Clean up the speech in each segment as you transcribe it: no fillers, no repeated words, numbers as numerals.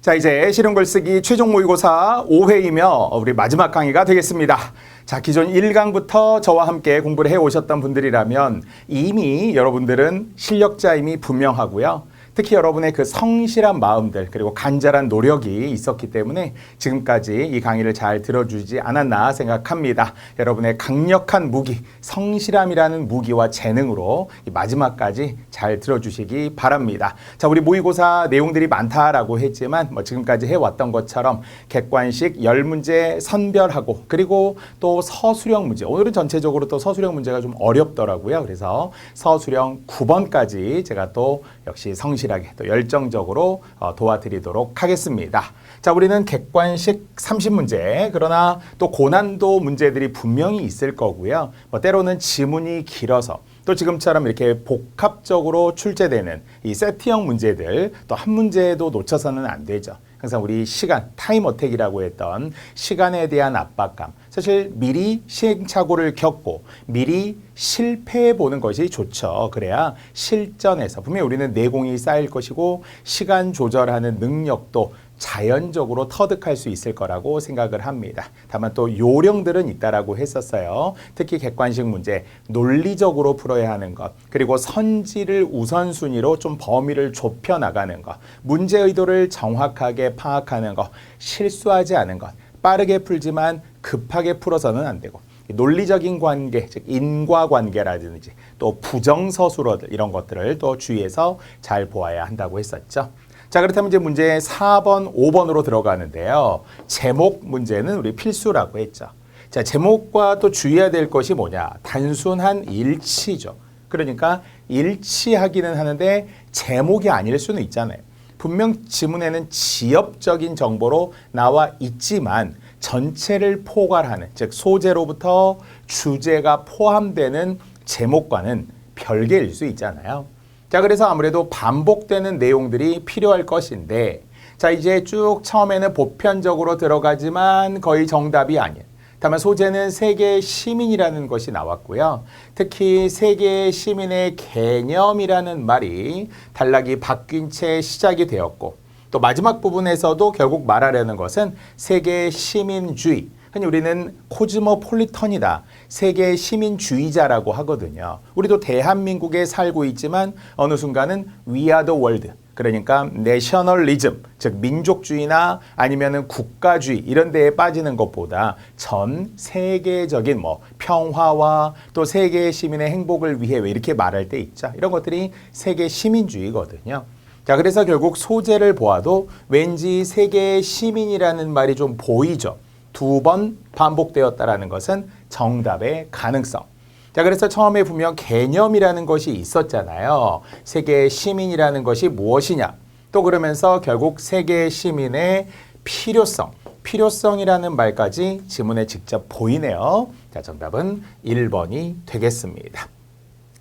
자, 이제 실용 글쓰기 최종 모의고사 5회이며 우리 마지막 강의가 되겠습니다. 자, 기존 1강부터 저와 함께 공부를 해오셨던 분들이라면 이미 여러분들은 실력자임이 분명하고요. 특히 여러분의 그 성실한 마음들 그리고 간절한 노력이 있었기 때문에 지금까지 이 강의를 잘 들어주지 않았나 생각합니다. 여러분의 강력한 무기, 성실함이라는 무기와 재능으로 이 마지막까지 잘 들어주시기 바랍니다. 자, 우리 모의고사 내용들이 많다라고 했지만 지금까지 해왔던 것처럼 객관식 10문제 선별하고 그리고 또 서술형 문제, 오늘은 전체적으로 또 서술형 문제가 좀 어렵더라고요. 그래서 서술형 9번까지 제가 또 역시 성실하게 또 열정적으로 도와드리도록 하겠습니다. 자, 우리는 객관식 30문제, 그러나 또 고난도 문제들이 분명히 있을 거고요. 때로는 지문이 길어서 또 지금처럼 이렇게 복합적으로 출제되는 이 세트형 문제들 또 한 문제도 놓쳐서는 안 되죠. 항상 우리 시간, 타임 어택이라고 했던 시간에 대한 압박감. 사실 미리 시행착오를 겪고 미리 실패해 보는 것이 좋죠. 그래야 실전에서 분명히 우리는 내공이 쌓일 것이고 시간 조절하는 능력도 자연적으로 터득할 수 있을 거라고 생각을 합니다. 다만 또 요령들은 있다라고 했었어요. 특히 객관식 문제, 논리적으로 풀어야 하는 것, 그리고 선지를 우선순위로 좀 범위를 좁혀 나가는 것, 문제 의도를 정확하게 파악하는 것, 실수하지 않은 것, 빠르게 풀지만 급하게 풀어서는 안 되고, 논리적인 관계, 즉 인과관계라든지 또 부정서술어들 이런 것들을 또 주의해서 잘 보아야 한다고 했었죠. 자, 그렇다면 이제 문제 4번, 5번으로 들어가는데요. 제목 문제는 우리 필수라고 했죠. 자, 제목과 또 주의해야 될 것이 뭐냐? 단순한 일치죠. 그러니까 일치하기는 하는데 제목이 아닐 수는 있잖아요. 분명 지문에는 지엽적인 정보로 나와 있지만 전체를 포괄하는, 즉 소재로부터 주제가 포함되는 제목과는 별개일 수 있잖아요. 자, 그래서 아무래도 반복되는 내용들이 필요할 것인데, 자, 이제 쭉 처음에는 보편적으로 들어가지만 거의 정답이 아닌, 다만 소재는 세계 시민이라는 것이 나왔고요. 특히 세계 시민의 개념이라는 말이 단락이 바뀐 채 시작이 되었고, 또 마지막 부분에서도 결국 말하려는 것은 세계 시민주의, 흔히 우리는 코즈모폴리턴이다, 세계 시민주의자라고 하거든요. 우리도 대한민국에 살고 있지만 어느 순간은 We are the world, 그러니까 내셔널리즘, 즉 민족주의나 아니면은 국가주의 이런 데에 빠지는 것보다 전 세계적인 평화와 또 세계 시민의 행복을 위해 왜 이렇게 말할 때 있죠. 이런 것들이 세계 시민주의거든요. 자, 그래서 결국 소재를 보아도 왠지 세계 시민이라는 말이 좀 보이죠. 2번 반복되었다라는 것은 정답의 가능성. 자, 그래서 처음에 분명 개념이라는 것이 있었잖아요. 세계 시민이라는 것이 무엇이냐. 또 그러면서 결국 세계 시민의 필요성, 필요성이라는 말까지 지문에 직접 보이네요. 자, 정답은 1번이 되겠습니다.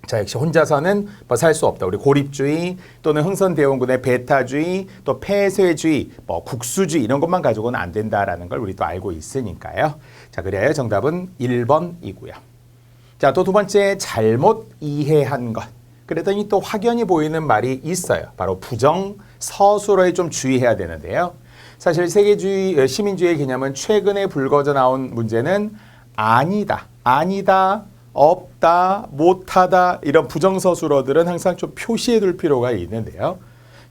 자, 역시 혼자서는 살 수 없다. 우리 고립주의 또는 흥선대원군의 배타주의, 또 폐쇄주의, 국수주의 이런 것만 가지고는 안 된다라는 걸 우리 또 알고 있으니까요. 자, 그래야 정답은 1번이고요. 자, 또 두 번째, 잘못 이해한 것. 그랬더니 또 확연히 보이는 말이 있어요. 바로 부정서술어에 좀 주의해야 되는데요. 사실 세계주의, 시민주의의 개념은 최근에 불거져 나온 문제는 아니다, 아니다, 없다, 못하다 이런 부정서술어들은 항상 좀 표시해 둘 필요가 있는데요.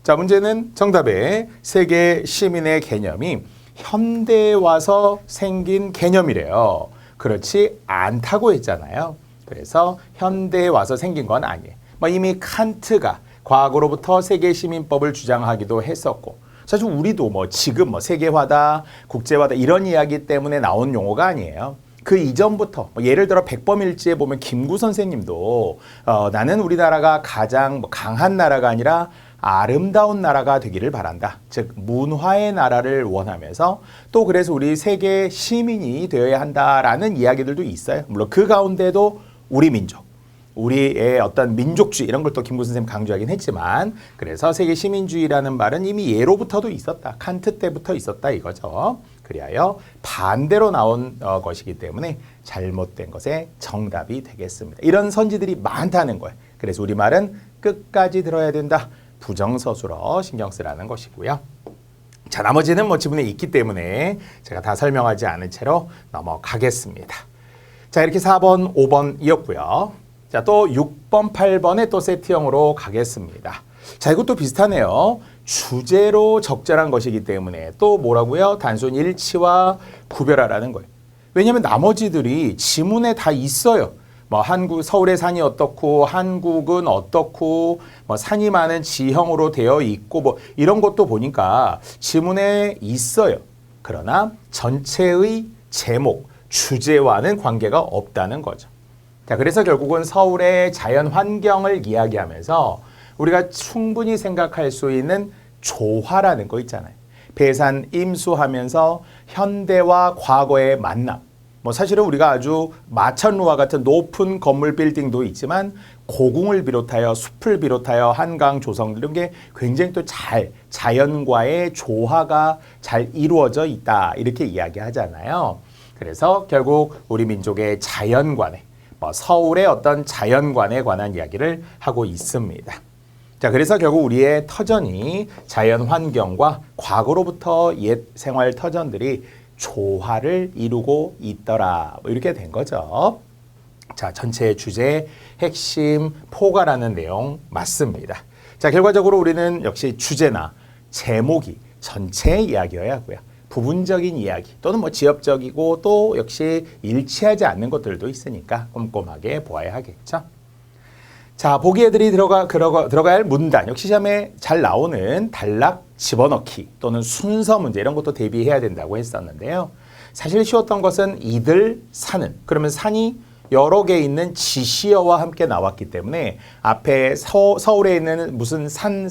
자, 문제는 정답에 세계 시민의 개념이 현대에 와서 생긴 개념이래요. 그렇지 않다고 했잖아요. 그래서 현대에 와서 생긴 건 아니에요. 이미 칸트가 과거로부터 세계 시민법을 주장하기도 했었고, 사실 우리도 지금 세계화다, 국제화다 이런 이야기 때문에 나온 용어가 아니에요. 그 이전부터 예를 들어 백범일지에 보면 김구 선생님도 나는 우리나라가 가장 강한 나라가 아니라 아름다운 나라가 되기를 바란다. 즉 문화의 나라를 원하면서 또 그래서 우리 세계 시민이 되어야 한다라는 이야기들도 있어요. 물론 그 가운데도 우리 민족, 우리의 어떤 민족주의 이런 걸 또 김구 선생님 강조하긴 했지만, 그래서 세계 시민주의라는 말은 이미 예로부터도 있었다. 칸트 때부터 있었다 이거죠. 그리하여 반대로 나온 것이기 때문에 잘못된 것의 정답이 되겠습니다. 이런 선지들이 많다는 거예요. 그래서 우리말은 끝까지 들어야 된다. 부정서술어 신경 쓰라는 것이고요. 자, 나머지는 뭐 지문에 있기 때문에 제가 다 설명하지 않은 채로 넘어가겠습니다. 자, 이렇게 4번, 5번이었고요. 자, 또 6번, 8번에 또 세트형으로 가겠습니다. 자, 이것도 비슷하네요. 주제로 적절한 것이기 때문에 또 뭐라고요? 단순 일치와 구별하라는 거예요. 왜냐하면 나머지들이 지문에 다 있어요. 뭐 서울의 산이 어떻고 한국은 어떻고 뭐 산이 많은 지형으로 되어 있고 뭐 이런 것도 보니까 지문에 있어요. 그러나 전체의 제목, 주제와는 관계가 없다는 거죠. 자, 그래서 결국은 서울의 자연 환경을 이야기하면서 우리가 충분히 생각할 수 있는 조화라는 거 있잖아요. 배산 임수하면서 현대와 과거의 만남. 뭐 사실은 우리가 아주 마천루와 같은 높은 건물 빌딩도 있지만 고궁을 비롯하여 숲을 비롯하여 한강 조성 이런 게 굉장히 또 자연과의 조화가 잘 이루어져 있다 이렇게 이야기하잖아요. 그래서 결국 우리 민족의 자연관에 서울의 어떤 자연관에 관한 이야기를 하고 있습니다. 자, 그래서 결국 우리의 터전이 자연 환경과 과거로부터 옛 생활 터전들이 조화를 이루고 있더라. 뭐 이렇게 된 거죠. 자, 전체 주제 핵심 포괄하는 내용 맞습니다. 자, 결과적으로 우리는 역시 주제나 제목이 전체 이야기여야 하고요. 부분적인 이야기 또는 뭐 지엽적이고 또 역시 일치하지 않는 것들도 있으니까 꼼꼼하게 보아야 하겠죠. 자, 보기애들이 들어가야 할 문단, 역시 시험에 잘 나오는 단락 집어넣기 또는 순서 문제 이런 것도 대비해야 된다고 했었는데요. 사실 쉬웠던 것은 이들 산은, 그러면 산이 여러 개 있는 지시어와 함께 나왔기 때문에 앞에 서울에 있는 무슨 산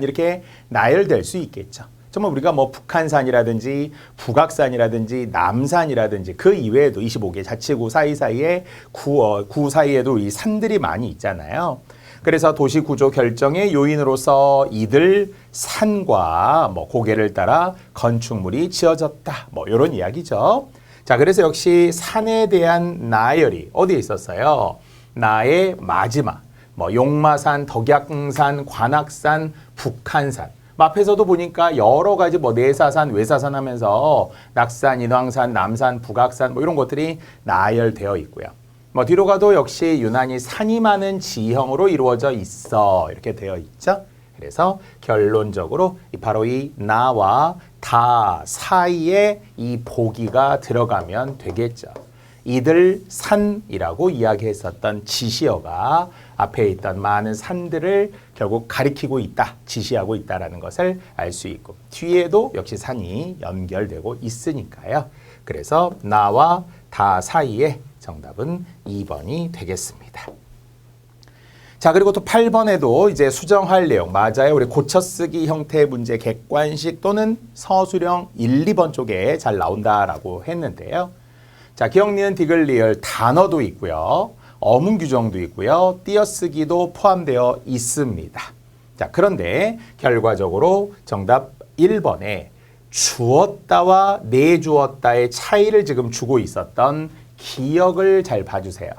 이렇게 나열될 수 있겠죠. 정말 우리가 뭐 북한산이라든지 북악산이라든지 남산이라든지 그 이외에도 25개 자치구 사이사이에 구 사이에도 이 산들이 많이 있잖아요. 그래서 도시 구조 결정의 요인으로서 이들 산과 뭐 고개를 따라 건축물이 지어졌다. 뭐 이런 이야기죠. 자, 그래서 역시 산에 대한 나열이 어디에 있었어요? 나의 마지막. 뭐 용마산, 덕약산, 관악산, 북한산. 앞에서도 보니까 여러 가지 뭐 내사산, 외사산 하면서 낙산, 인왕산, 남산, 북악산 뭐 이런 것들이 나열되어 있고요. 뭐 뒤로 가도 역시 유난히 산이 많은 지형으로 이루어져 있어 이렇게 되어 있죠. 그래서 결론적으로 바로 이 나와 다 사이에 이 보기가 들어가면 되겠죠. 이들 산이라고 이야기했었던 지시어가 앞에 있던 많은 산들을 결국 가리키고 있다, 지시하고 있다는 것을 알 수 있고 뒤에도 역시 산이 연결되고 있으니까요. 그래서 나와 다 사이에 정답은 2번이 되겠습니다. 자, 그리고 또 8번에도 이제 수정할 내용 맞아요. 우리 고쳐쓰기 형태의 문제 객관식 또는 서술형 1, 2번 쪽에 잘 나온다라고 했는데요. 자, 기억, 니은, 디귿, 리을 단어도 있고요. 어문 규정도 있고요. 띄어쓰기도 포함되어 있습니다. 자, 그런데 결과적으로 정답 1번에 주었다와 내주었다의 차이를 지금 주고 있었던 기억을 잘 봐주세요.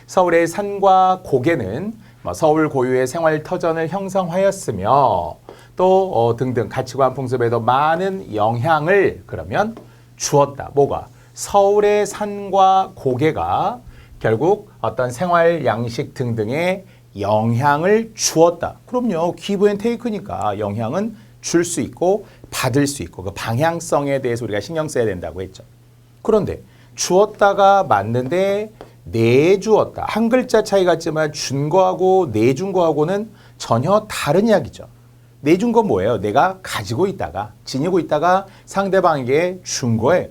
서울의 산과 고개는 서울 고유의 생활 터전을 형성하였으며 또 등등 가치관 풍습에도 많은 영향을 그러면 주었다. 뭐가? 서울의 산과 고개가 결국 어떤 생활 양식 등등에 영향을 주었다. 그럼요. 기브 앤 테이크니까 영향은 줄 수 있고 받을 수 있고 그 방향성에 대해서 우리가 신경 써야 된다고 했죠. 그런데 주었다가 맞는데 내주었다. 한 글자 차이 같지만 준 거하고 내준 거하고는 전혀 다른 이야기죠. 내준 건 뭐예요? 내가 가지고 있다가 지니고 있다가 상대방에게 준 거예요.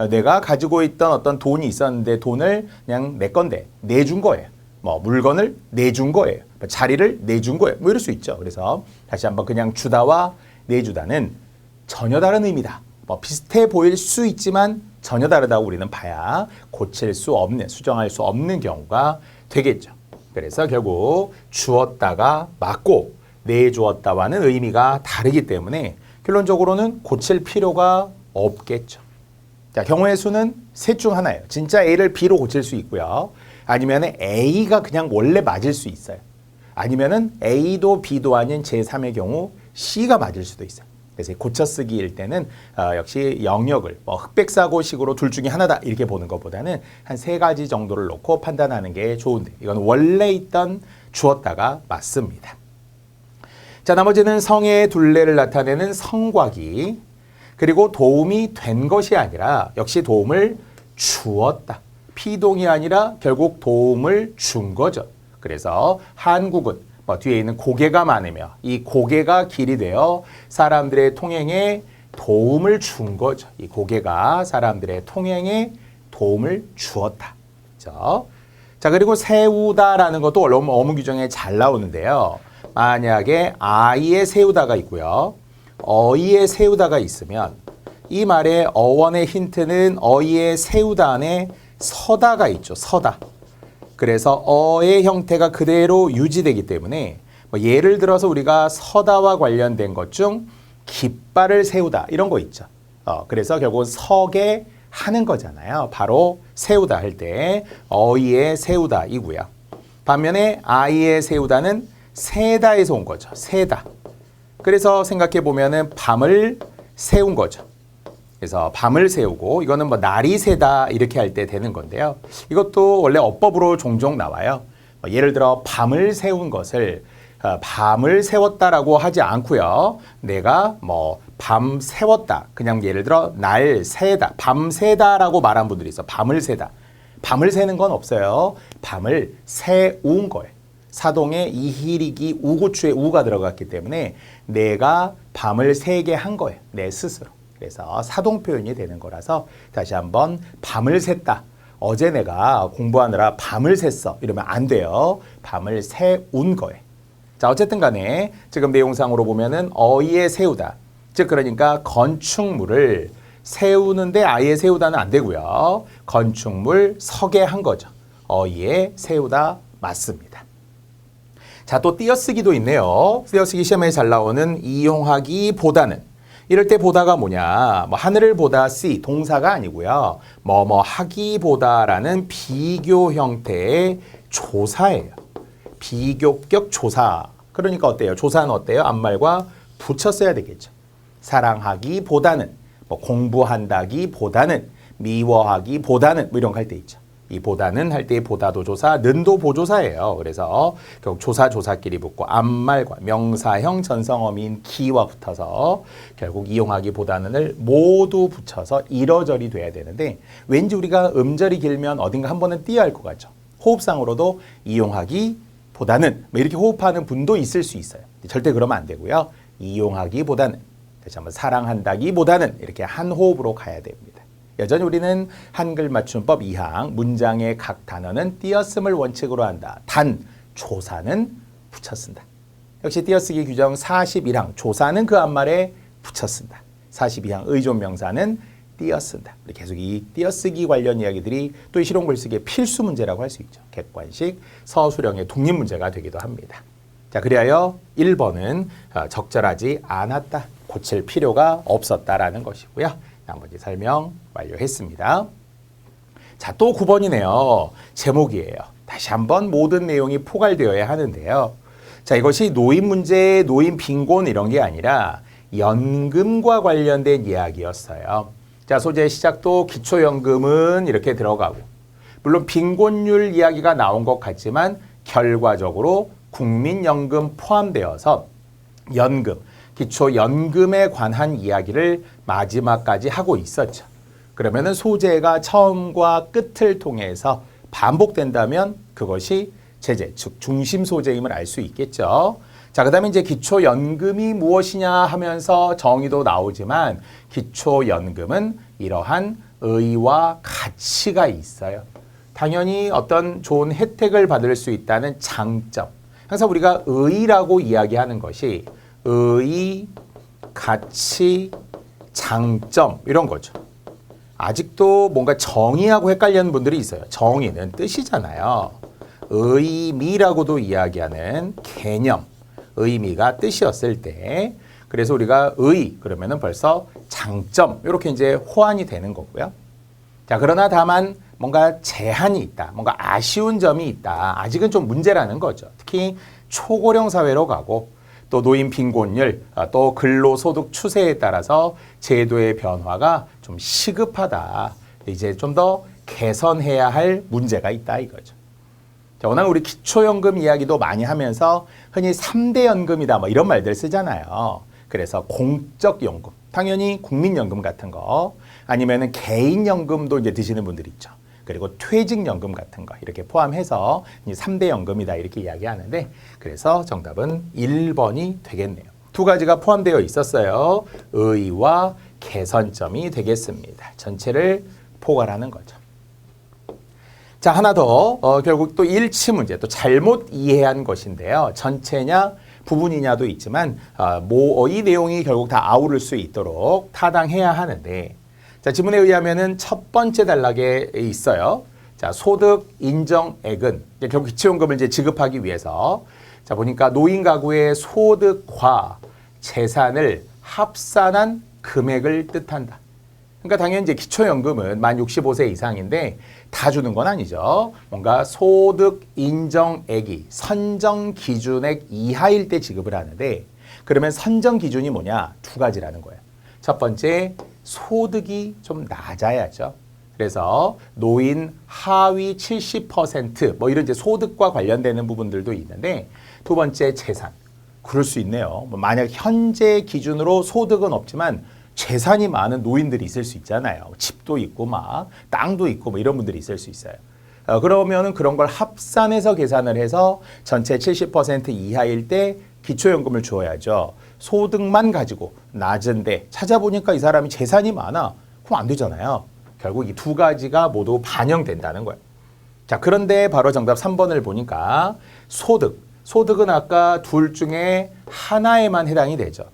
내가 가지고 있던 어떤 돈이 있었는데 돈을 그냥 내 건데 내준 거예요. 뭐 물건을 내준 거예요. 자리를 내준 거예요. 뭐 이럴 수 있죠. 그래서 다시 한번 그냥 주다와 내주다는 전혀 다른 의미다. 뭐 비슷해 보일 수 있지만 전혀 다르다고 우리는 봐야 고칠 수 없는, 수정할 수 없는 경우가 되겠죠. 그래서 결국 주었다가 맞고 내주었다와는 의미가 다르기 때문에 결론적으로는 고칠 필요가 없겠죠. 자, 경우의 수는 셋 중 하나예요. 진짜 A를 B로 고칠 수 있고요. 아니면 A가 그냥 원래 맞을 수 있어요. 아니면은 A도 B도 아닌 제3의 경우 C가 맞을 수도 있어요. 그래서 고쳐쓰기일 때는 역시 영역을 뭐 흑백사고식으로 둘 중에 하나다 이렇게 보는 것보다는 한 3가지 정도를 놓고 판단하는 게 좋은데 이건 원래 있던 주었다가 맞습니다. 자, 나머지는 성의 둘레를 나타내는 성곽이 그리고 도움이 된 것이 아니라 역시 도움을 주었다. 피동이 아니라 결국 도움을 준 거죠. 그래서 한국은 뒤에 있는 고개가 많으며 이 고개가 길이 되어 사람들의 통행에 도움을 준 거죠. 이 고개가 사람들의 통행에 도움을 주었다. 그렇죠? 자, 그리고 세우다라는 것도 원래 어문 규정에 잘 나오는데요. 만약에 아이에 세우다가 있고요. 어이에 세우다가 있으면 이 말의 어원의 힌트는 어이에 세우다 안에 서다가 있죠. 서다. 그래서 어의 형태가 그대로 유지되기 때문에 예를 들어서 우리가 서다와 관련된 것 중 깃발을 세우다 이런 거 있죠. 그래서 결국은 서게 하는 거잖아요. 바로 세우다 할 때 어이에 세우다이고요. 반면에 아이에 세우다는 세다에서 온 거죠. 세다. 그래서 생각해 보면은 밤을 세운 거죠. 그래서 밤을 세우고 이거는 뭐 날이 새다 이렇게 할 때 되는 건데요. 이것도 원래 어법으로 종종 나와요. 예를 들어 밤을 세운 것을 밤을 세웠다라고 하지 않고요. 내가 뭐 밤 세웠다. 그냥 예를 들어 날 새다. 밤 새다라고 말한 분들이 있어. 밤을 새다. 밤을 새는 건 없어요. 밤을 세운 거예요. 사동에 이희리기 우고추에 우가 들어갔기 때문에 내가 밤을 새게 한 거예요. 내 스스로. 그래서 사동 표현이 되는 거라서 다시 한번 밤을 샜다. 어제 내가 공부하느라 밤을 샜어. 이러면 안 돼요. 밤을 세운 거예요. 자, 어쨌든 간에 지금 내용상으로 보면은 어이에 세우다. 즉 그러니까 건축물을 세우는데 아이에 세우다는 안 되고요. 건축물 서게 한 거죠. 어이에 세우다 맞습니다. 자, 또 띄어쓰기도 있네요. 띄어쓰기 시험에 잘 나오는 이용하기보다는 이럴 때 보다가 뭐냐? 뭐 하늘을 보다 see 동사가 아니고요. 뭐뭐 하기보다라는 비교 형태의 조사예요. 비교격 조사. 그러니까 어때요? 조사는 어때요? 앞말과 붙였어야 되겠죠. 사랑하기보다는 뭐 공부한다기보다는 미워하기보다는 뭐 이런 거 할 때 있죠. 이 보다는 할 때 보다도 조사, 는도 보조사예요. 그래서 결국 조사끼리 붙고 앞말과 명사형 전성어민 기와 붙어서 결국 이용하기보다는을 모두 붙여서 이러저리 돼야 되는데 왠지 우리가 음절이 길면 어딘가 한 번은 띄어야 할 것 같죠. 호흡상으로도 이용하기보다는 뭐 이렇게 호흡하는 분도 있을 수 있어요. 절대 그러면 안 되고요. 이용하기보다는 다시 한번 사랑한다기보다는 이렇게 한 호흡으로 가야 됩니다. 여전히 우리는 한글 맞춤법 2항 문장의 각 단어는 띄어쓰을 원칙으로 한다. 단 조사는 붙여 쓴다. 역시 띄어쓰기 규정 41항 조사는 그 앞말에 붙여 쓴다. 42항 의존명사는 띄어 쓴다. 계속 이 띄어쓰기 관련 이야기들이 또 이 실용 글쓰기의 필수 문제라고 할 수 있죠. 객관식 서술형의 독립 문제가 되기도 합니다. 자, 그리하여 1번은 적절하지 않았다. 고칠 필요가 없었다라는 것이고요. 나머지 설명 완료했습니다. 자, 또 9번이네요. 제목이에요. 다시 한번 모든 내용이 포괄되어야 하는데요. 자, 이것이 노인 문제, 노인 빈곤 이런 게 아니라 연금과 관련된 이야기였어요. 자, 소재 시작도 기초연금은 이렇게 들어가고 물론 빈곤율 이야기가 나온 것 같지만 결과적으로 국민연금 포함되어서 연금, 기초연금에 관한 이야기를 마지막까지 하고 있었죠. 그러면은 소재가 처음과 끝을 통해서 반복된다면 그것이 제재, 즉 중심 소재임을 알 수 있겠죠. 자, 그 다음에 이제 기초연금이 무엇이냐 하면서 정의도 나오지만 기초연금은 이러한 의의와 가치가 있어요. 당연히 어떤 좋은 혜택을 받을 수 있다는 장점. 항상 우리가 의의라고 이야기하는 것이 의의, 가치, 장점 이런 거죠. 아직도 뭔가 정의하고 헷갈리는 분들이 있어요. 정의는 뜻이잖아요. 의미라고도 이야기하는 개념, 의미가 뜻이었을 때 그래서 우리가 의 그러면은 벌써 장점 이렇게 이제 호환이 되는 거고요. 자, 그러나 다만 뭔가 제한이 있다. 뭔가 아쉬운 점이 있다. 아직은 좀 문제라는 거죠. 특히 초고령 사회로 가고 또 노인 빈곤율, 또 근로소득 추세에 따라서 제도의 변화가 좀 시급하다. 이제 좀 더 개선해야 할 문제가 있다 이거죠. 자, 워낙 우리 기초연금 이야기도 많이 하면서 흔히 3대 연금이다 뭐 이런 말들 쓰잖아요. 그래서 공적연금, 당연히 국민연금 같은 거, 아니면은 개인연금도 이제 드시는 분들이 있죠. 그리고 퇴직연금 같은 거 이렇게 포함해서 3대 연금이다 이렇게 이야기하는데, 그래서 정답은 1번이 되겠네요. 두 가지가 포함되어 있었어요. 의의와 개선점이 되겠습니다. 전체를 포괄하는 거죠. 자, 하나 더 결국 또 일치 문제, 또 잘못 이해한 것인데요. 전체냐 부분이냐도 있지만 이 내용이 결국 다 아우를 수 있도록 타당해야 하는데, 자, 지문에 의하면은 첫 번째 단락에 있어요. 자, 소득 인정액은 결국 기초연금을 이제 지급하기 위해서, 자, 보니까 노인 가구의 소득과 재산을 합산한 금액을 뜻한다. 그러니까 당연히 이제 기초연금은 만 65세 이상인데 다 주는 건 아니죠. 뭔가 소득 인정액이 선정 기준액 이하일 때 지급을 하는데, 그러면 선정 기준이 뭐냐? 두 가지라는 거예요. 첫 번째, 소득이 좀 낮아야죠. 그래서 노인 하위 70% 뭐 이런 이제 소득과 관련되는 부분들도 있는데, 두 번째 재산. 그럴 수 있네요. 만약 현재 기준으로 소득은 없지만 재산이 많은 노인들이 있을 수 있잖아요. 집도 있고 막 땅도 있고 뭐 이런 분들이 있을 수 있어요. 그러면은 그런 걸 합산해서 계산을 해서 전체 70% 이하일 때 기초연금을 주어야죠. 소득만 가지고 낮은데 찾아보니까 이 사람이 재산이 많아. 그럼 안 되잖아요. 결국 이 두 가지가 모두 반영된다는 거예요. 자, 그런데 바로 정답 3번을 보니까 소득은 아까 둘 중에 하나에만 해당이 되죠.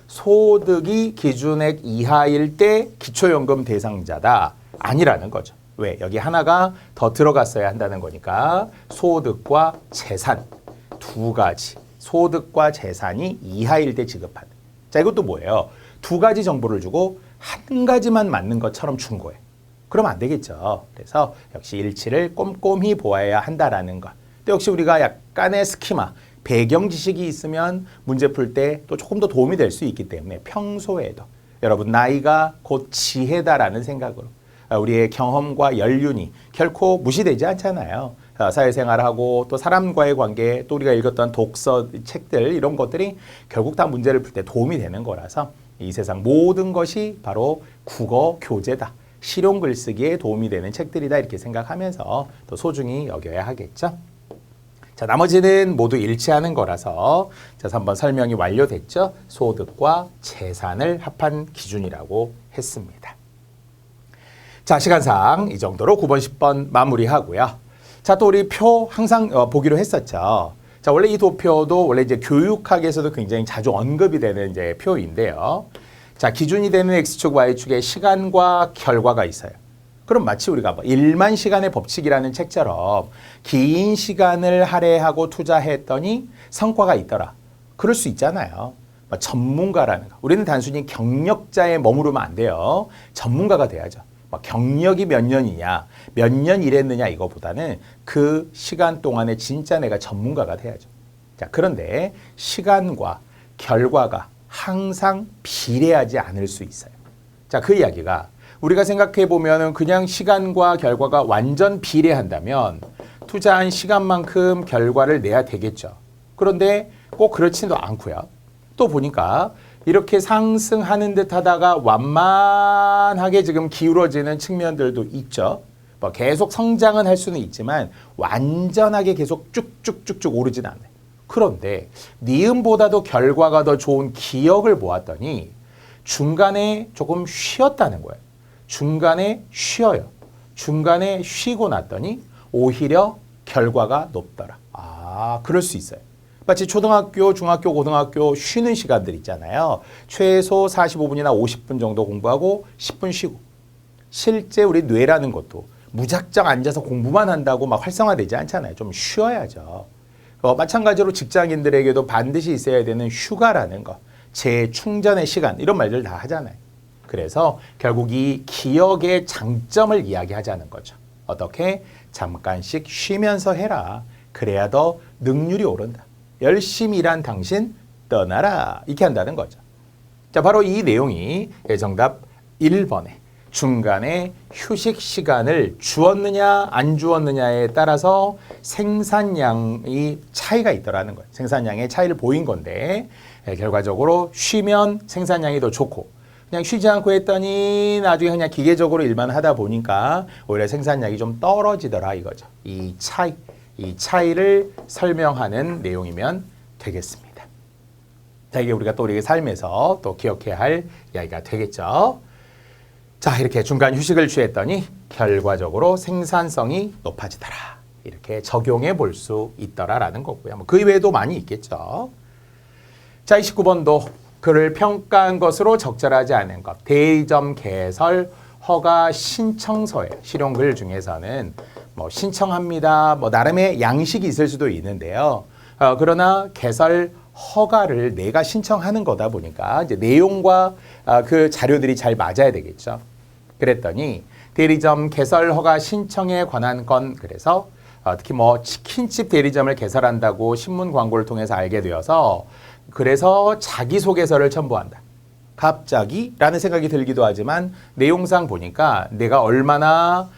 소득이 기준액 이하일 때 기초연금 대상자다. 아니라는 거죠. 왜? 여기 하나가 더 들어갔어야 한다는 거니까 소득과 재산 두 가지. 소득과 재산이 이하일 때 지급하는. 자, 이것도 뭐예요? 두 가지 정보를 주고 한 가지만 맞는 것처럼 준 거예요. 그러면 안 되겠죠. 그래서 역시 일치를 꼼꼼히 보아야 한다라는 것. 또 역시 우리가 약간의 스키마, 배경 지식이 있으면 문제 풀 때 또 조금 더 도움이 될 수 있기 때문에 평소에도 여러분 나이가 곧 지혜다라는 생각으로 우리의 경험과 연륜이 결코 무시되지 않잖아요. 사회생활하고 또 사람과의 관계, 또 우리가 읽었던 독서, 책들 이런 것들이 결국 다 문제를 풀 때 도움이 되는 거라서 이 세상 모든 것이 바로 국어 교재다. 실용 글쓰기에 도움이 되는 책들이다 이렇게 생각하면서 또 소중히 여겨야 하겠죠. 자, 나머지는 모두 일치하는 거라서 자, 3번 설명이 완료됐죠. 소득과 재산을 합한 기준이라고 했습니다. 자, 시간상 이 정도로 9번, 10번 마무리하고요. 자, 또 우리 표 항상 보기로 했었죠. 자, 원래 이 도표도 원래 이제 교육학에서도 굉장히 자주 언급이 되는 이제 표인데요. 자, 기준이 되는 X축, Y축에 시간과 결과가 있어요. 그럼 마치 우리가 뭐 1만 시간의 법칙이라는 책처럼 긴 시간을 할애하고 투자했더니 성과가 있더라. 그럴 수 있잖아요. 뭐 전문가라는 거. 우리는 단순히 경력자에 머무르면 안 돼요. 전문가가 돼야죠. 뭐 경력이 몇 년이냐, 몇 년 일했느냐 이거보다는 그 시간 동안에 진짜 내가 전문가가 돼야죠. 자, 그런데 시간과 결과가 항상 비례하지 않을 수 있어요. 자, 그 이야기가 우리가 생각해 보면은 그냥 시간과 결과가 완전 비례한다면 투자한 시간만큼 결과를 내야 되겠죠. 그런데 꼭 그렇지도 않고요. 또 보니까 이렇게 상승하는 듯 하다가 완만하게 지금 기울어지는 측면들도 있죠. 뭐 계속 성장은 할 수는 있지만 완전하게 계속 쭉쭉쭉쭉 오르진 않아요. 그런데 니은보다도 결과가 더 좋은 기억을 모았더니 중간에 조금 쉬었다는 거예요. 중간에 쉬어요. 중간에 쉬고 났더니 오히려 결과가 높더라. 아, 그럴 수 있어요. 마치 초등학교, 중학교, 고등학교 쉬는 시간들 있잖아요. 최소 45분이나 50분 정도 공부하고 10분 쉬고. 실제 우리 뇌라는 것도 무작정 앉아서 공부만 한다고 막 활성화되지 않잖아요. 좀 쉬어야죠. 마찬가지로 직장인들에게도 반드시 있어야 되는 휴가라는 거, 재충전의 시간 이런 말들 다 하잖아요. 그래서 결국 이 기억의 장점을 이야기하자는 거죠. 어떻게? 잠깐씩 쉬면서 해라. 그래야 더 능률이 오른다. 열심히 일한 당신 떠나라. 이렇게 한다는 거죠. 자, 바로 이 내용이 정답 1번에 중간에 휴식 시간을 주었느냐 안 주었느냐에 따라서 생산량이 차이가 있더라는 거예요. 생산량의 차이를 보인 건데 결과적으로 쉬면 생산량이 더 좋고 그냥 쉬지 않고 했더니 나중에 그냥 기계적으로 일만 하다 보니까 오히려 생산량이 좀 떨어지더라 이거죠. 이 차이를 설명하는 내용이면 되겠습니다. 자, 이게 우리가 또 우리 삶에서 또 기억해야 할 이야기가 되겠죠. 자, 이렇게 중간 휴식을 취했더니 결과적으로 생산성이 높아지더라. 이렇게 적용해 볼 수 있더라라는 거고요. 뭐 그 이외에도 많이 있겠죠. 자, 29번도 그를 평가한 것으로 적절하지 않은 것. 대리점 개설 허가 신청서에 실용글 중에서는 뭐 신청합니다. 뭐 나름의 양식이 있을 수도 있는데요. 그러나 개설 허가를 내가 신청하는 거다 보니까 이제 내용과 그 자료들이 잘 맞아야 되겠죠. 그랬더니 대리점 개설 허가 신청에 관한 건 그래서 특히 뭐 치킨집 대리점을 개설한다고 신문 광고를 통해서 알게 되어서 그래서 자기소개서를 첨부한다. 갑자기? 라는 생각이 들기도 하지만 내용상 보니까 내가 얼마나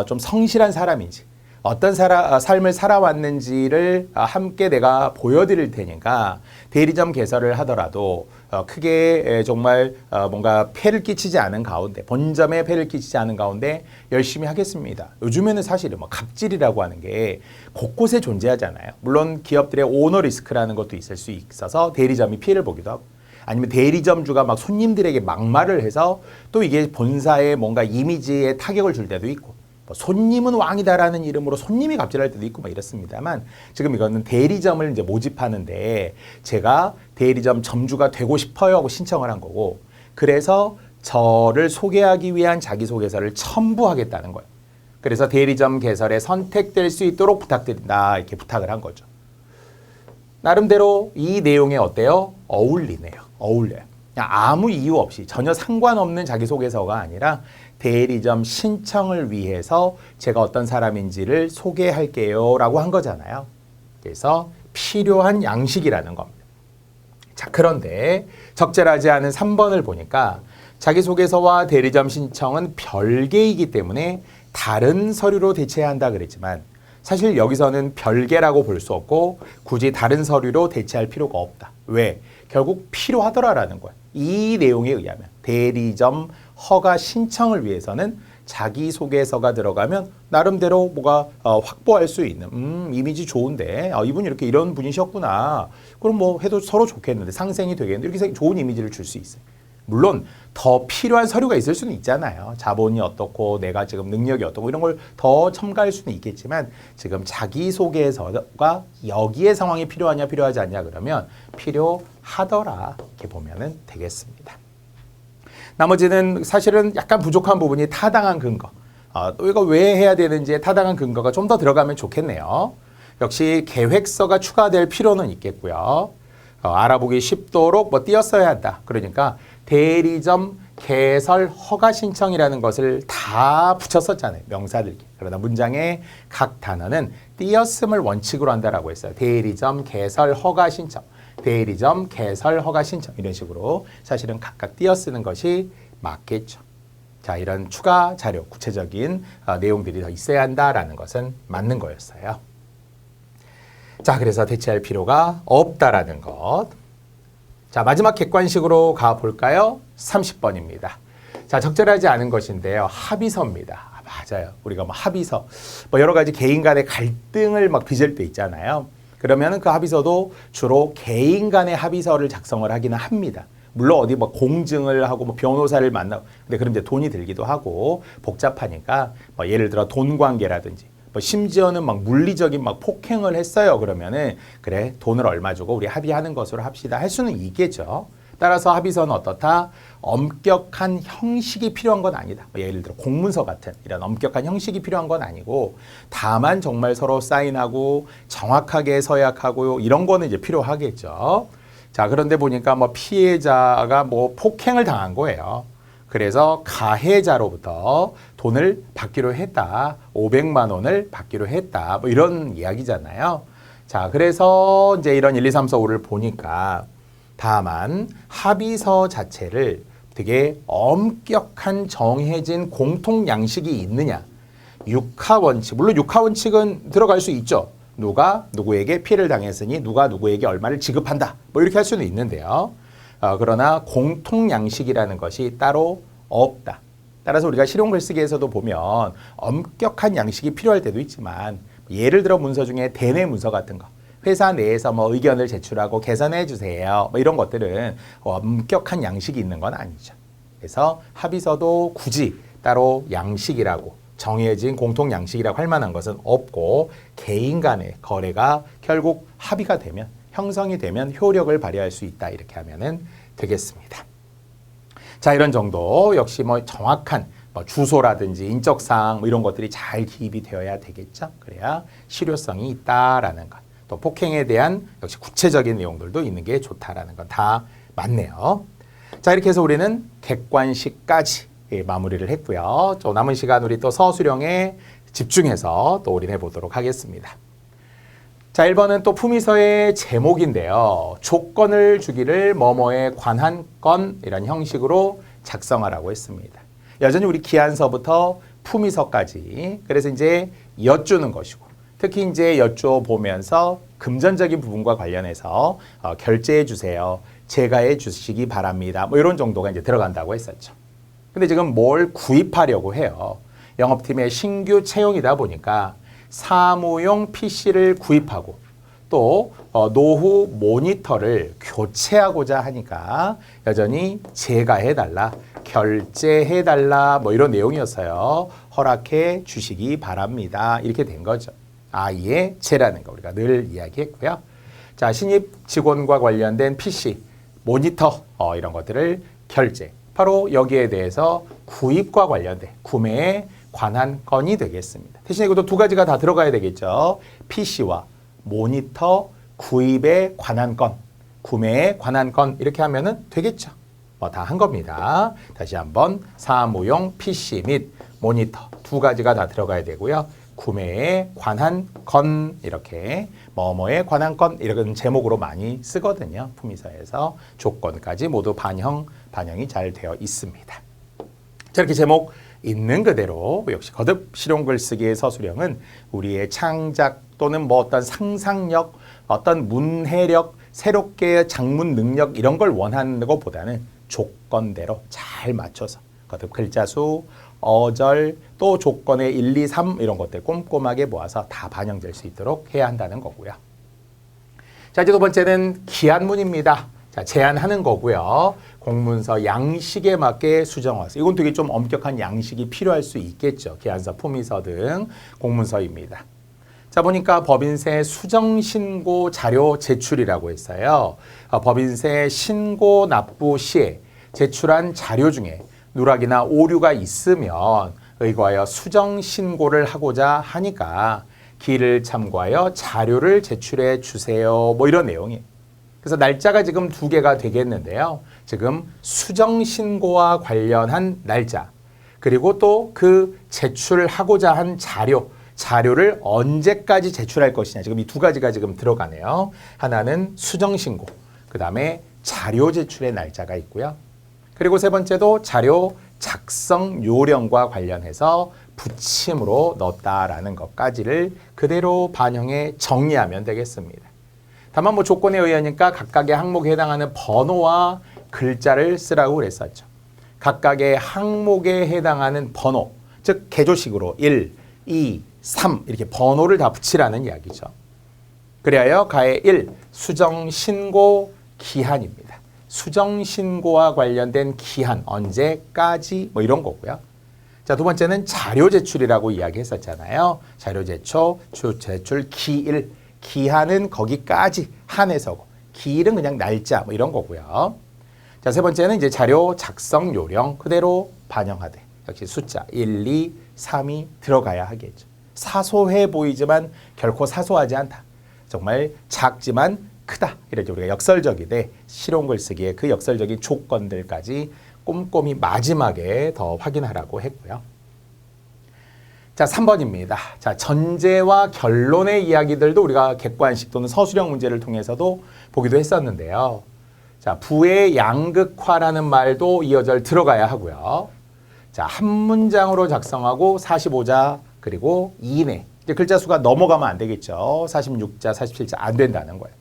좀 성실한 사람인지 어떤 삶을 살아왔는지를 함께 내가 보여드릴 테니까 대리점 개설을 하더라도 크게 정말 뭔가 폐를 끼치지 않은 가운데 본점에 폐를 끼치지 않은 가운데 열심히 하겠습니다. 요즘에는 사실은 뭐 갑질이라고 하는 게 곳곳에 존재하잖아요. 물론 기업들의 오너 리스크라는 것도 있을 수 있어서 대리점이 피해를 보기도 하고 아니면 대리점주가 막 손님들에게 막말을 해서 또 이게 본사의 뭔가 이미지에 타격을 줄 때도 있고 손님은 왕이다라는 이름으로 손님이 갑질할 때도 있고 막 이렇습니다만 지금 이거는 대리점을 이제 모집하는데 제가 대리점 점주가 되고 싶어요 하고 신청을 한 거고 그래서 저를 소개하기 위한 자기소개서를 첨부하겠다는 거예요. 그래서 대리점 개설에 선택될 수 있도록 부탁드린다 이렇게 부탁을 한 거죠. 나름대로 이 내용에 어때요? 어울리네요. 어울려요. 그냥 아무 이유 없이 전혀 상관없는 자기소개서가 아니라 대리점 신청을 위해서 제가 어떤 사람인지를 소개할게요 라고 한 거잖아요. 그래서 필요한 양식이라는 겁니다. 자, 그런데 적절하지 않은 3번을 보니까 자기소개서와 대리점 신청은 별개이기 때문에 다른 서류로 대체해야 한다 그랬지만 사실 여기서는 별개라고 볼 수 없고 굳이 다른 서류로 대체할 필요가 없다. 왜? 결국 필요하더라라는 거예요. 이 내용에 의하면 대리점 허가 신청을 위해서는 자기소개서가 들어가면 나름대로 뭐가 확보할 수 있는 이미지 좋은데 이분이 이렇게 이런 분이셨구나. 그럼 뭐 해도 서로 좋겠는데 상생이 되겠는데 이렇게 좋은 이미지를 줄 수 있어요. 물론 더 필요한 서류가 있을 수는 있잖아요. 자본이 어떻고 내가 지금 능력이 어떻고 이런 걸 더 첨가할 수는 있겠지만 지금 자기소개서가 여기에 상황이 필요하냐 필요하지 않냐 그러면 필요하더라 이렇게 보면 되겠습니다. 나머지는 사실은 약간 부족한 부분이 타당한 근거. 또 이거 왜 해야 되는지에 타당한 근거가 좀 더 들어가면 좋겠네요. 역시 계획서가 추가될 필요는 있겠고요. 알아보기 쉽도록 뭐 띄었어야 한다. 그러니까 대리점 개설 허가 신청이라는 것을 다 붙였었잖아요. 명사들끼리. 그러나 문장의 각 단어는 띄었음을 원칙으로 한다라고 했어요. 대리점 개설 허가 신청. 대리점 개설 허가 신청 이런 식으로 사실은 각각 띄어 쓰는 것이 맞겠죠. 자, 이런 추가 자료, 구체적인 내용들이 더 있어야 한다라는 것은 맞는 거였어요. 자, 그래서 대체할 필요가 없다라는 것. 자, 마지막 객관식으로 가볼까요? 30번입니다. 자, 적절하지 않은 것인데요. 합의서입니다. 맞아요. 우리가 뭐 합의서, 뭐 여러 가지 개인 간의 갈등을 막 빚을 때 있잖아요. 그러면은 그 합의서도 주로 개인 간의 합의서를 작성을 하기는 합니다. 물론 어디 뭐 공증을 하고 뭐 변호사를 만나고 근데 그럼 이제 돈이 들기도 하고 복잡하니까 뭐 예를 들어 돈 관계라든지 뭐 심지어는 막 물리적인 막 폭행을 했어요. 그러면은 그래 돈을 얼마 주고 우리 합의하는 것으로 합시다 할 수는 있겠죠. 따라서 합의서는 어떻다? 엄격한 형식이 필요한 건 아니다. 예를 들어 공문서 같은 이런 엄격한 형식이 필요한 건 아니고 다만 정말 서로 사인하고 정확하게 서약하고 이런 거는 이제 필요하겠죠. 자, 그런데 보니까 뭐 피해자가 뭐 폭행을 당한 거예요. 그래서 가해자로부터 돈을 받기로 했다. 500만 원을 받기로 했다. 뭐 이런 이야기잖아요. 자, 그래서 이제 이런 1, 2, 3, 4, 5를 보니까 다만 합의서 자체를 되게 엄격한 정해진 공통 양식이 있느냐. 육하원칙, 물론 육하원칙은 들어갈 수 있죠. 누가 누구에게 피해를 당했으니 누가 누구에게 얼마를 지급한다. 뭐 이렇게 할 수는 있는데요. 그러나 공통 양식이라는 것이 따로 없다. 따라서 우리가 실용 글쓰기에서도 보면 엄격한 양식이 필요할 때도 있지만 예를 들어 문서 중에 대내 문서 같은 거 회사 내에서 뭐 의견을 제출하고 개선해 주세요. 뭐 이런 것들은 엄격한 양식이 있는 건 아니죠. 그래서 합의서도 굳이 따로 양식이라고 정해진 공통 양식이라고 할 만한 것은 없고 개인 간의 거래가 결국 합의가 되면 형성이 되면 효력을 발휘할 수 있다. 이렇게 하면은 되겠습니다. 자, 이런 정도 역시 뭐 정확한 뭐 주소라든지 인적사항 뭐 이런 것들이 잘 기입이 되어야 되겠죠. 그래야 실효성이 있다라는 것. 또 폭행에 대한 역시 구체적인 내용들도 있는 게 좋다라는 건 다 맞네요. 자, 이렇게 해서 우리는 객관식까지 마무리를 했고요. 또 남은 시간 우리 또 서술형에 집중해서 또 올인해 보도록 하겠습니다. 자, 1번은 또 품위서의 제목인데요. 조건을 주기를 뭐뭐에 관한 건이라는 형식으로 작성하라고 했습니다. 여전히 우리 기한서부터 품위서까지 그래서 이제 여쭈는 것이고 특히 이제 여쭈어보면서 금전적인 부분과 관련해서 결제해 주세요. 제가해 주시기 바랍니다. 뭐 이런 정도가 이제 들어간다고 했었죠. 근데 지금 뭘 구입하려고 해요. 영업팀의 신규 채용이다 보니까 사무용 PC를 구입하고 또 노후 모니터를 교체하고자 하니까 여전히 제가 해달라, 결제해달라 뭐 이런 내용이었어요. 허락해 주시기 바랍니다. 이렇게 된 거죠. 아이의 제라는 거 우리가 늘 이야기했고요. 자, 신입 직원과 관련된 PC, 모니터 이런 것들을 결제. 바로 여기에 대해서 구입과 관련된 구매에 관한 건이 되겠습니다. 대신에 이것도 두 가지가 다 들어가야 되겠죠. PC와 모니터 구입에 관한 건, 구매에 관한 건 이렇게 하면은 되겠죠. 뭐 다 한 겁니다. 다시 한번 사무용 PC 및 모니터 두 가지가 다 들어가야 되고요. 구매에 관한 건 이렇게 뭐뭐에 관한 건 이런 제목으로 많이 쓰거든요. 품위서에서 조건까지 모두 반영이 잘 되어 있습니다. 자, 이렇게 제목 있는 그대로 역시 거듭 실용 글쓰기의 서술형은 우리의 창작 또는 뭐 어떤 상상력, 어떤 문해력, 새롭게 작문 능력 이런 걸 원하는 것보다는 조건대로 잘 맞춰서 거듭 글자 수, 어절, 또 조건의 1, 2, 3 이런 것들 꼼꼼하게 모아서 다 반영될 수 있도록 해야 한다는 거고요. 자, 이제 두 번째는 기한문입니다. 자, 제한하는 거고요. 공문서 양식에 맞게 수정화서. 이건 되게 좀 엄격한 양식이 필요할 수 있겠죠. 기한서, 품위서 등 공문서입니다. 자, 보니까 법인세 수정신고 자료 제출이라고 했어요. 법인세 신고 납부 시에 제출한 자료 중에 누락이나 오류가 있으면 의거하여 수정신고를 하고자 하니까 기일을 참고하여 자료를 제출해 주세요. 뭐 이런 내용이. 그래서 날짜가 지금 두 개가 되겠는데요. 지금 수정신고와 관련한 날짜 그리고 또 그 제출하고자 한 자료를 언제까지 제출할 것이냐. 지금 이 두 가지가 지금 들어가네요. 하나는 수정신고, 그 다음에 자료 제출의 날짜가 있고요. 그리고 세 번째도 자료 작성 요령과 관련해서 붙임으로 넣었다라는 것까지를 그대로 반영해 정리하면 되겠습니다. 다만 뭐 조건에 의하니까 각각의 항목에 해당하는 번호와 글자를 쓰라고 그랬었죠. 각각의 항목에 해당하는 번호, 즉 개조식으로 1, 2, 3 이렇게 번호를 다 붙이라는 이야기죠. 그리하여 가의 1, 수정신고 기한입니다. 수정신고와 관련된 기한, 언제까지 뭐 이런 거고요. 자, 두 번째는 자료 제출이라고 이야기했었잖아요. 자료 제출 기일, 기한은 거기까지 한해서고 기일은 그냥 날짜 뭐 이런 거고요. 자, 세 번째는 이제 자료 작성 요령 그대로 반영하되 역시 숫자 1, 2, 3이 들어가야 하겠죠. 사소해 보이지만 결코 사소하지 않다. 정말 작지만 크다. 이렇게 우리가 역설적이되 실용글쓰기의 그 역설적인 조건들까지 꼼꼼히 마지막에 더 확인하라고 했고요. 자, 3번입니다. 자, 전제와 결론의 이야기들도 우리가 객관식 또는 서술형 문제를 통해서도 보기도 했었는데요. 자, 부의 양극화라는 말도 이 어절 들어가야 하고요. 자, 한 문장으로 작성하고 45자 그리고 이내. 이제 글자 수가 넘어가면 안 되겠죠. 46자, 47자 안 된다는 거예요.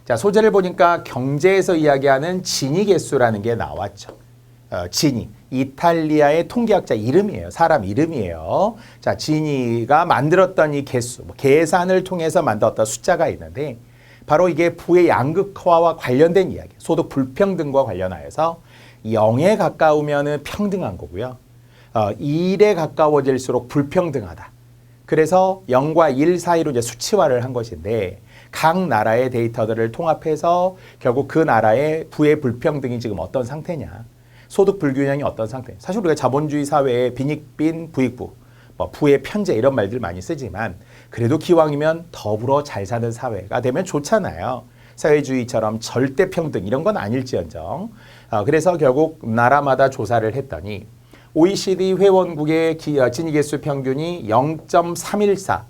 자, 소재를 보니까 경제에서 이야기하는 지니 개수라는 게 나왔죠. 지니, 이탈리아의 통계학자 이름이에요. 사람 이름이에요. 자, 지니가 만들었던 이 개수, 계산을 통해서 만들었던 숫자가 있는데 바로 이게 부의 양극화와 관련된 이야기, 소득 불평등과 관련하여서 0에 가까우면 평등한 거고요. 1에 가까워질수록 불평등하다. 그래서 0과 1 사이로 이제 수치화를 한 것인데 각 나라의 데이터들을 통합해서 결국 그 나라의 부의 불평등이 지금 어떤 상태냐, 소득 불균형이 어떤 상태냐. 사실 우리가 자본주의 사회에 빈익빈, 부익부, 부의 편제 이런 말들 많이 쓰지만 그래도 기왕이면 더불어 잘 사는 사회가 되면 좋잖아요. 사회주의처럼 절대 평등 이런 건 아닐지언정. 그래서 결국 나라마다 조사를 했더니 OECD 회원국의 지니개수 평균이 0.314.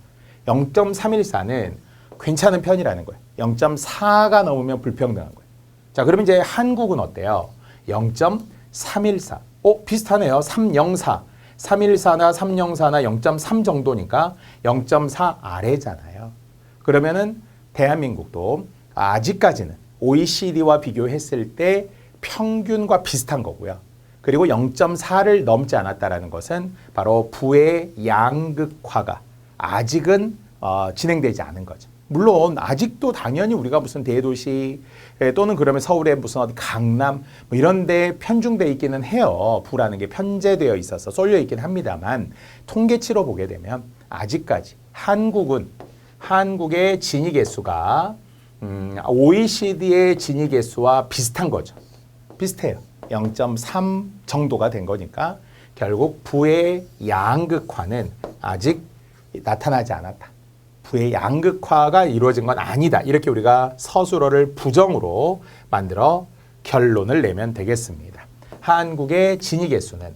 0.314는 괜찮은 편이라는 거예요. 0.4가 넘으면 불평등한 거예요. 자, 그러면 이제 한국은 어때요? 0.314. 비슷하네요. 304. 314나 304나 0.3 정도니까 0.4 아래잖아요. 그러면은 대한민국도 아직까지는 OECD와 비교했을 때 평균과 비슷한 거고요. 그리고 0.4를 넘지 않았다는 것은 바로 부의 양극화가 아직은 진행되지 않은 거죠. 물론 아직도 당연히 우리가 무슨 대도시 또는 그러면 서울의 무슨 어디 강남 뭐 이런 데 편중되어 있기는 해요. 부라는 게 편제되어 있어서 쏠려 있긴 합니다만 통계치로 보게 되면 아직까지 한국의 지니 개수가 OECD의 지니 개수와 비슷한 거죠. 비슷해요. 0.3 정도가 된 거니까 결국 부의 양극화는 아직 나타나지 않았다. 부의 양극화가 이루어진 건 아니다. 이렇게 우리가 서술어를 부정으로 만들어 결론을 내면 되겠습니다. 한국의 지니 개수는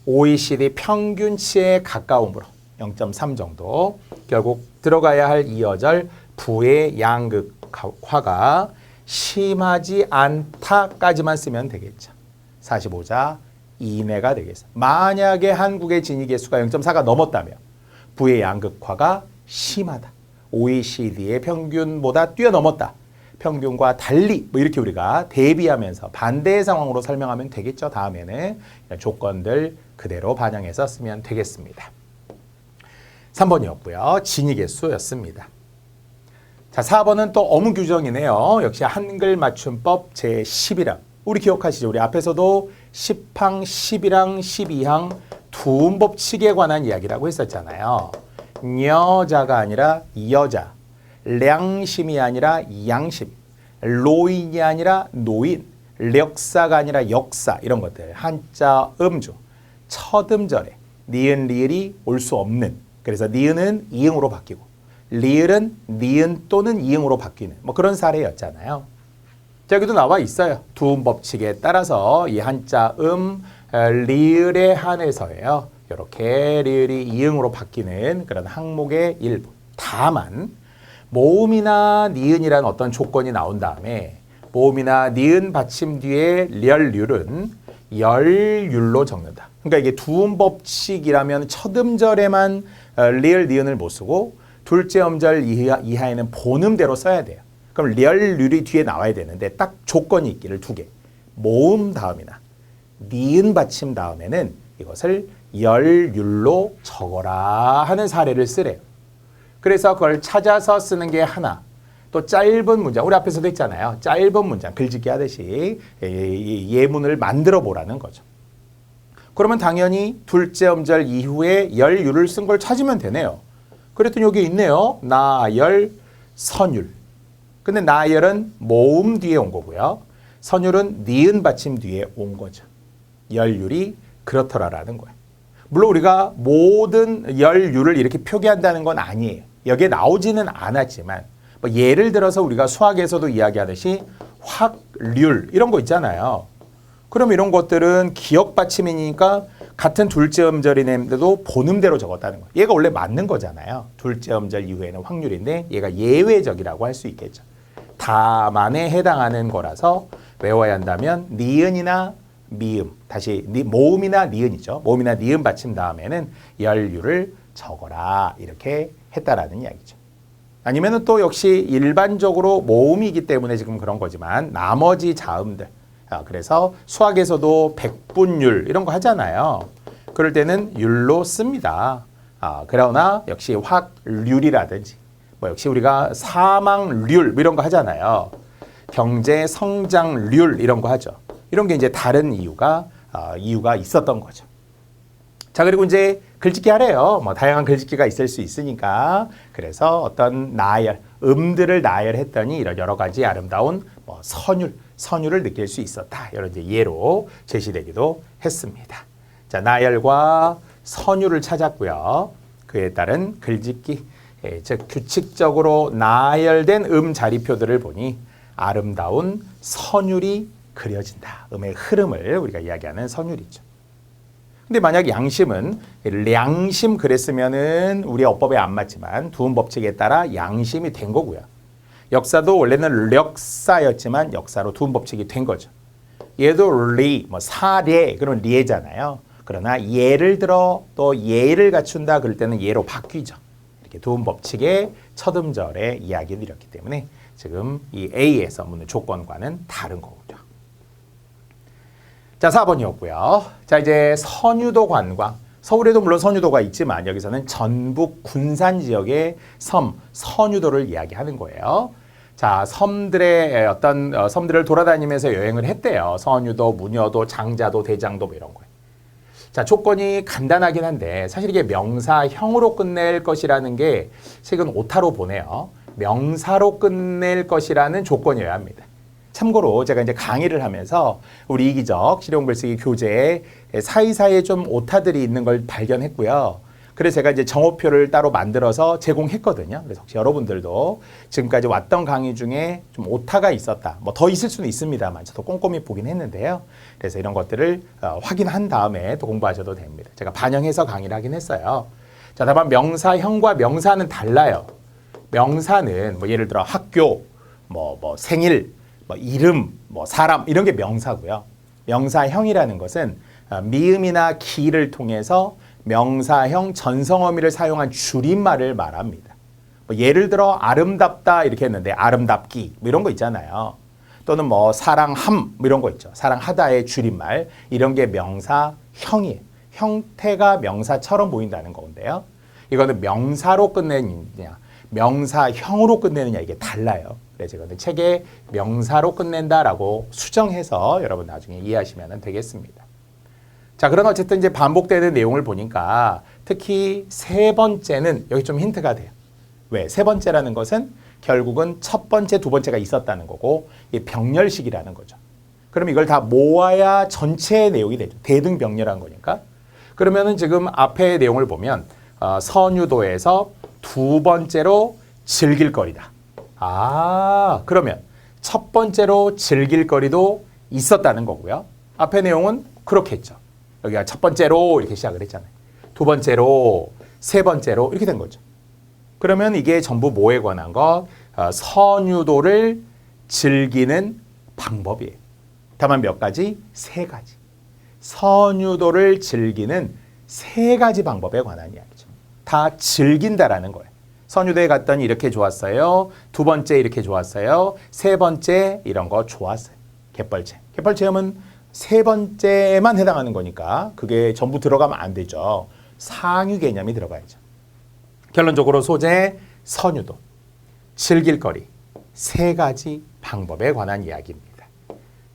OECD 평균치에 가까움으로 0.3 정도 결국 들어가야 할 이 어절 부의 양극화가 심하지 않다까지만 쓰면 되겠죠. 45자 이내가 되겠습니다. 만약에 한국의 지니 개수가 0.4가 넘었다면 부의 양극화가 심하다. OECD의 평균보다 뛰어넘었다. 평균과 달리 뭐 이렇게 우리가 대비하면서 반대의 상황으로 설명하면 되겠죠. 다음에는 조건들 그대로 반영해서 쓰면 되겠습니다. 3번이었고요. 지니 개수였습니다. 자, 4번은 또 어문 규정이네요. 역시 한글 맞춤법 제11항. 우리 기억하시죠? 우리 앞에서도 10항, 11항, 12항 두 법칙에 관한 이야기라고 했었잖아요. 여자가 아니라 여자, 량심이 아니라 양심, 로인이 아니라 노인, 력사가 아니라 역사 이런 것들. 한자 음주, 첫 음절에 니은 리을이 올 수 없는, 그래서 니은은 이응으로 바뀌고 리을은 니은 또는 이응으로 바뀌는 뭐 그런 사례였잖아요. 자, 여기도 나와 있어요. 두음 법칙에 따라서 이 한자 리을에 한해서예요. 이렇게 리을이 이응으로 바뀌는 그런 항목의 일부. 다만 모음이나 니은이라는 어떤 조건이 나온 다음에 모음이나 니은 받침 뒤에 렬률은 열율로 적는다. 그러니까 이게 두음 법칙이라면 첫 음절에만 리을 니은을 못 쓰고 둘째 음절 이하에는 본음대로 써야 돼요. 그럼 렬률이 뒤에 나와야 되는데 딱 조건이 있기를 두 개. 모음 다음이나 니은 받침 다음에는 이것을 열율로 적어라 하는 사례를 쓰래요. 그래서 그걸 찾아서 쓰는 게 하나. 또 짧은 문장, 우리 앞에서도 했잖아요. 짧은 문장, 글짓기 하듯이 예문을 만들어 보라는 거죠. 그러면 당연히 둘째 음절 이후에 열율을 쓴 걸 찾으면 되네요. 그랬더니 여기 있네요. 나열, 선율. 근데 나열은 모음 뒤에 온 거고요. 선율은 니은 받침 뒤에 온 거죠. 열율이 그렇더라라는 거예요. 물론 우리가 모든 열율을 이렇게 표기한다는 건 아니에요. 여기에 나오지는 않았지만 뭐 예를 들어서 우리가 수학에서도 이야기하듯이 확률 이런 거 있잖아요. 그럼 이런 것들은 기억 받침이니까 같은 둘째 음절인데도 본음대로 적었다는 거예요. 얘가 원래 맞는 거잖아요. 둘째 음절 이후에는 확률인데 얘가 예외적이라고 할 수 있겠죠. 다만에 해당하는 거라서 외워야 한다면 니은이나 미음, 다시 모음이나 니은이죠. 모음이나 니은 받침 다음에는 연류를 적어라 이렇게 했다라는 이야기죠. 아니면은 또 역시 일반적으로 모음이기 때문에 지금 그런 거지만 나머지 자음들, 그래서 수학에서도 백분율 이런 거 하잖아요. 그럴 때는 율로 씁니다. 그러나 역시 확률이라든지 뭐 역시 우리가 사망률 이런 거 하잖아요. 경제 성장률 이런 거 하죠. 이런 게 이제 다른 이유가 있었던 거죠. 자, 그리고 이제 글짓기 하래요. 뭐 다양한 글짓기가 있을 수 있으니까. 그래서 어떤 나열, 음들을 나열했더니 이런 여러 가지 아름다운 뭐 선율을 느낄 수 있었다. 이런 이제 예로 제시되기도 했습니다. 자, 나열과 선율을 찾았고요. 그에 따른 글짓기, 즉 규칙적으로 나열된 자리표들을 보니 아름다운 선율이 그려진다. 음의 흐름을 우리가 이야기하는 선율이죠. 근데 만약 양심은 량심 그랬으면은 우리 어법에 안 맞지만 두음 법칙에 따라 양심이 된 거고요. 역사도 원래는 력사였지만 역사로 두음 법칙이 된 거죠. 얘도 리, 뭐 사례, 그러면 리에잖아요. 그러나 예를 들어 또 예를 갖춘다 그럴 때는 예로 바뀌죠. 이렇게 두음 법칙의 첫 음절의 이야기를 드렸기 때문에 지금 이 A에서 묻는 조건과는 다른 거고요. 자, 4번이었고요. 자, 이제 선유도 관광. 서울에도 물론 선유도가 있지만 여기서는 전북 군산 지역의 섬, 선유도를 이야기하는 거예요. 자, 섬들의 어떤 섬들을 돌아다니면서 여행을 했대요. 선유도, 무녀도, 장자도, 대장도 뭐 이런 거예요. 자, 조건이 간단하긴 한데 사실 이게 명사형으로 끝낼 것이라는 게 책은 오타로 보내요. 명사로 끝낼 것이라는 조건이어야 합니다. 참고로 제가 이제 강의를 하면서 우리 이기적 실용글쓰기 교재에 사이사이에 좀 오타들이 있는 걸 발견했고요. 그래서 제가 이제 정오표를 따로 만들어서 제공했거든요. 그래서 혹시 여러분들도 지금까지 왔던 강의 중에 좀 오타가 있었다. 뭐 더 있을 수는 있습니다만 저도 꼼꼼히 보긴 했는데요. 그래서 이런 것들을 확인한 다음에 또 공부하셔도 됩니다. 제가 반영해서 강의를 하긴 했어요. 자, 다만 명사형과 명사는 달라요. 명사는 뭐 예를 들어 학교, 뭐 생일, 뭐 이름, 뭐 사람 이런 게 명사고요. 명사형이라는 것은 미음이나 기를 통해서 명사형 전성어미를 사용한 줄임말을 말합니다. 뭐 예를 들어 아름답다 이렇게 했는데 아름답기 뭐 이런 거 있잖아요. 또는 뭐 사랑함 뭐 이런 거 있죠. 사랑하다의 줄임말 이런 게 명사형이에요. 형태가 명사처럼 보인다는 건데요. 이거는 명사로 끝내느냐 명사형으로 끝내느냐 이게 달라요. 그래서 이거는 책에 명사로 끝낸다라고 수정해서 여러분 나중에 이해하시면 되겠습니다. 자, 그러나 어쨌든 이제 반복되는 내용을 보니까 특히 세 번째는 여기 좀 힌트가 돼요. 왜? 세 번째라는 것은 결국은 첫 번째, 두 번째가 있었다는 거고 이 병렬식이라는 거죠. 그럼 이걸 다 모아야 전체의 내용이 되죠. 대등병렬한 거니까. 그러면은 지금 앞의 내용을 보면 선유도에서 두 번째로 즐길 거리다. 그러면 첫 번째로 즐길 거리도 있었다는 거고요. 앞의 내용은 그렇겠죠. 여기가 첫 번째로 이렇게 시작을 했잖아요. 두 번째로, 세 번째로 이렇게 된 거죠. 그러면 이게 전부 뭐에 관한 것? 선유도를 즐기는 방법이에요. 다만 몇 가지? 세 가지. 선유도를 즐기는 세 가지 방법에 관한 이야기죠. 다 즐긴다라는 거예요. 선유도에 갔더니 이렇게 좋았어요. 두 번째 이렇게 좋았어요. 세 번째 이런 거 좋았어요. 갯벌체. 갯벌체험은 세 번째만 해당하는 거니까 그게 전부 들어가면 안 되죠. 상위 개념이 들어가야죠. 결론적으로 소재, 선유도, 즐길거리, 세 가지 방법에 관한 이야기입니다.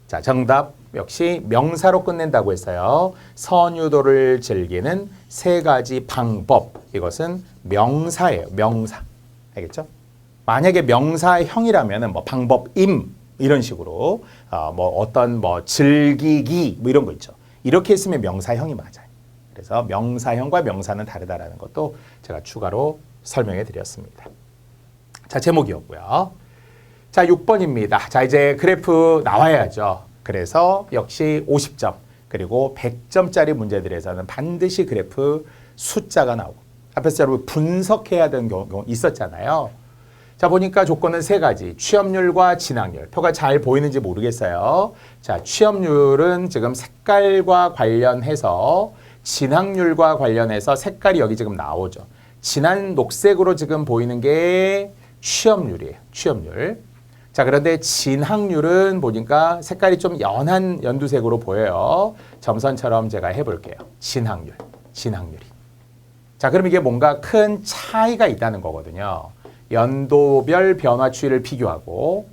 자, 정답 역시 명사로 끝낸다고 했어요. 선유도를 즐기는 세 가지 방법. 이것은 명사예요. 명사. 알겠죠? 만약에 명사형이라면 뭐 방법임 이런 식으로 뭐 어떤 뭐 즐기기 뭐 이런 거 있죠. 이렇게 했으면 명사형이 맞아요. 그래서 명사형과 명사는 다르다라는 것도 제가 추가로 설명해 드렸습니다. 자, 제목이었고요. 자, 6번입니다. 자, 이제 그래프 나와야죠. 그래서 역시 50점 그리고 100점짜리 문제들에서는 반드시 그래프 숫자가 나오고 앞에서 여러분 분석해야 되는 경우 있었잖아요. 자, 보니까 조건은 세 가지. 취업률과 진학률. 표가 잘 보이는지 모르겠어요. 자, 취업률은 지금 색깔과 관련해서 진학률과 관련해서 색깔이 여기 지금 나오죠. 진한 녹색으로 지금 보이는 게 취업률이에요. 취업률. 자, 그런데 진학률은 보니까 색깔이 좀 연한 연두색으로 보여요. 점선처럼 제가 해볼게요. 진학률. 진학률이. 자, 그럼 이게 뭔가 큰 차이가 있다는 거거든요. 연도별 변화 추이를 비교하고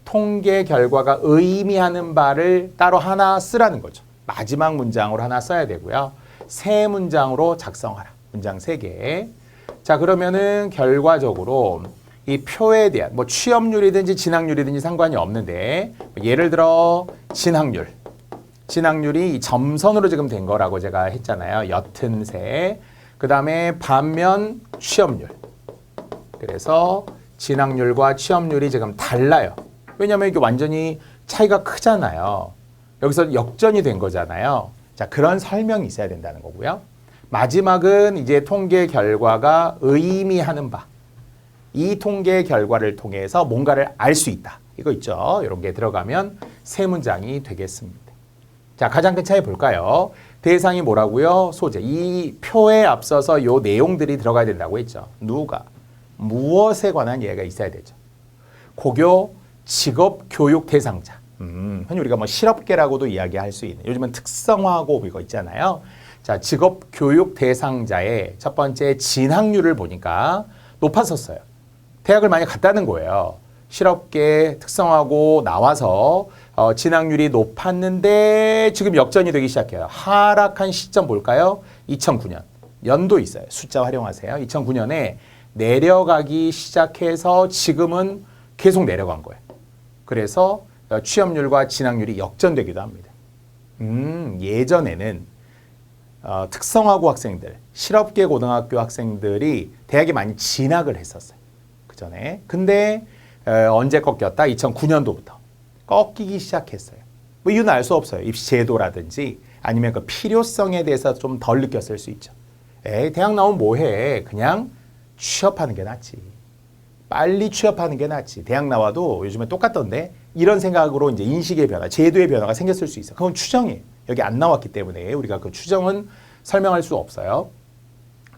통계 결과가 의미하는 바를 따로 하나 쓰라는 거죠. 마지막 문장으로 하나 써야 되고요. 세 문장으로 작성하라. 문장 3개. 자, 그러면은 결과적으로 이 표에 대한 뭐 취업률이든지 진학률이든지 상관이 없는데 예를 들어 진학률이 이 점선으로 지금 된 거라고 제가 했잖아요. 옅은 새. 그 다음에 반면 취업률. 그래서 진학률과 취업률이 지금 달라요. 왜냐하면 이게 완전히 차이가 크잖아요. 여기서 역전이 된 거잖아요. 자, 그런 설명이 있어야 된다는 거고요. 마지막은 이제 통계 결과가 의미하는 바. 이 통계 결과를 통해서 뭔가를 알 수 있다. 이거 있죠. 이런 게 들어가면 세 문장이 되겠습니다. 자, 가장 큰 차이 볼까요? 대상이 뭐라고요? 소재. 이 표에 앞서서 요 내용들이 들어가야 된다고 했죠. 누가, 무엇에 관한 이야기가 있어야 되죠. 고교, 직업, 교육 대상자. 흔히 우리가 뭐 실업계라고도 이야기할 수 있는, 요즘은 특성화고 이거 있잖아요. 자, 직업, 교육 대상자의 첫 번째 진학률을 보니까 높았었어요. 대학을 많이 갔다는 거예요. 실업계 특성화고 나와서 진학률이 높았는데 지금 역전이 되기 시작해요. 하락한 시점 볼까요? 2009년. 연도 있어요. 숫자 활용하세요. 2009년에 내려가기 시작해서 지금은 계속 내려간 거예요. 그래서 취업률과 진학률이 역전되기도 합니다. 예전에는 특성화고 학생들, 실업계 고등학교 학생들이 대학에 많이 진학을 했었어요. 그 전에. 근데 언제 꺾였다? 2009년도부터 꺾이기 시작했어요. 뭐 이유는 알 수 없어요. 입시 제도라든지 아니면 그 필요성에 대해서 좀 덜 느꼈을 수 있죠. 에이, 대학 나오면 뭐해? 그냥 취업하는 게 낫지. 빨리 취업하는 게 낫지. 대학 나와도 요즘에 똑같던데 이런 생각으로 이제 인식의 변화, 제도의 변화가 생겼을 수 있어요. 그건 추정이에요. 여기 안 나왔기 때문에 우리가 그 추정은 설명할 수 없어요.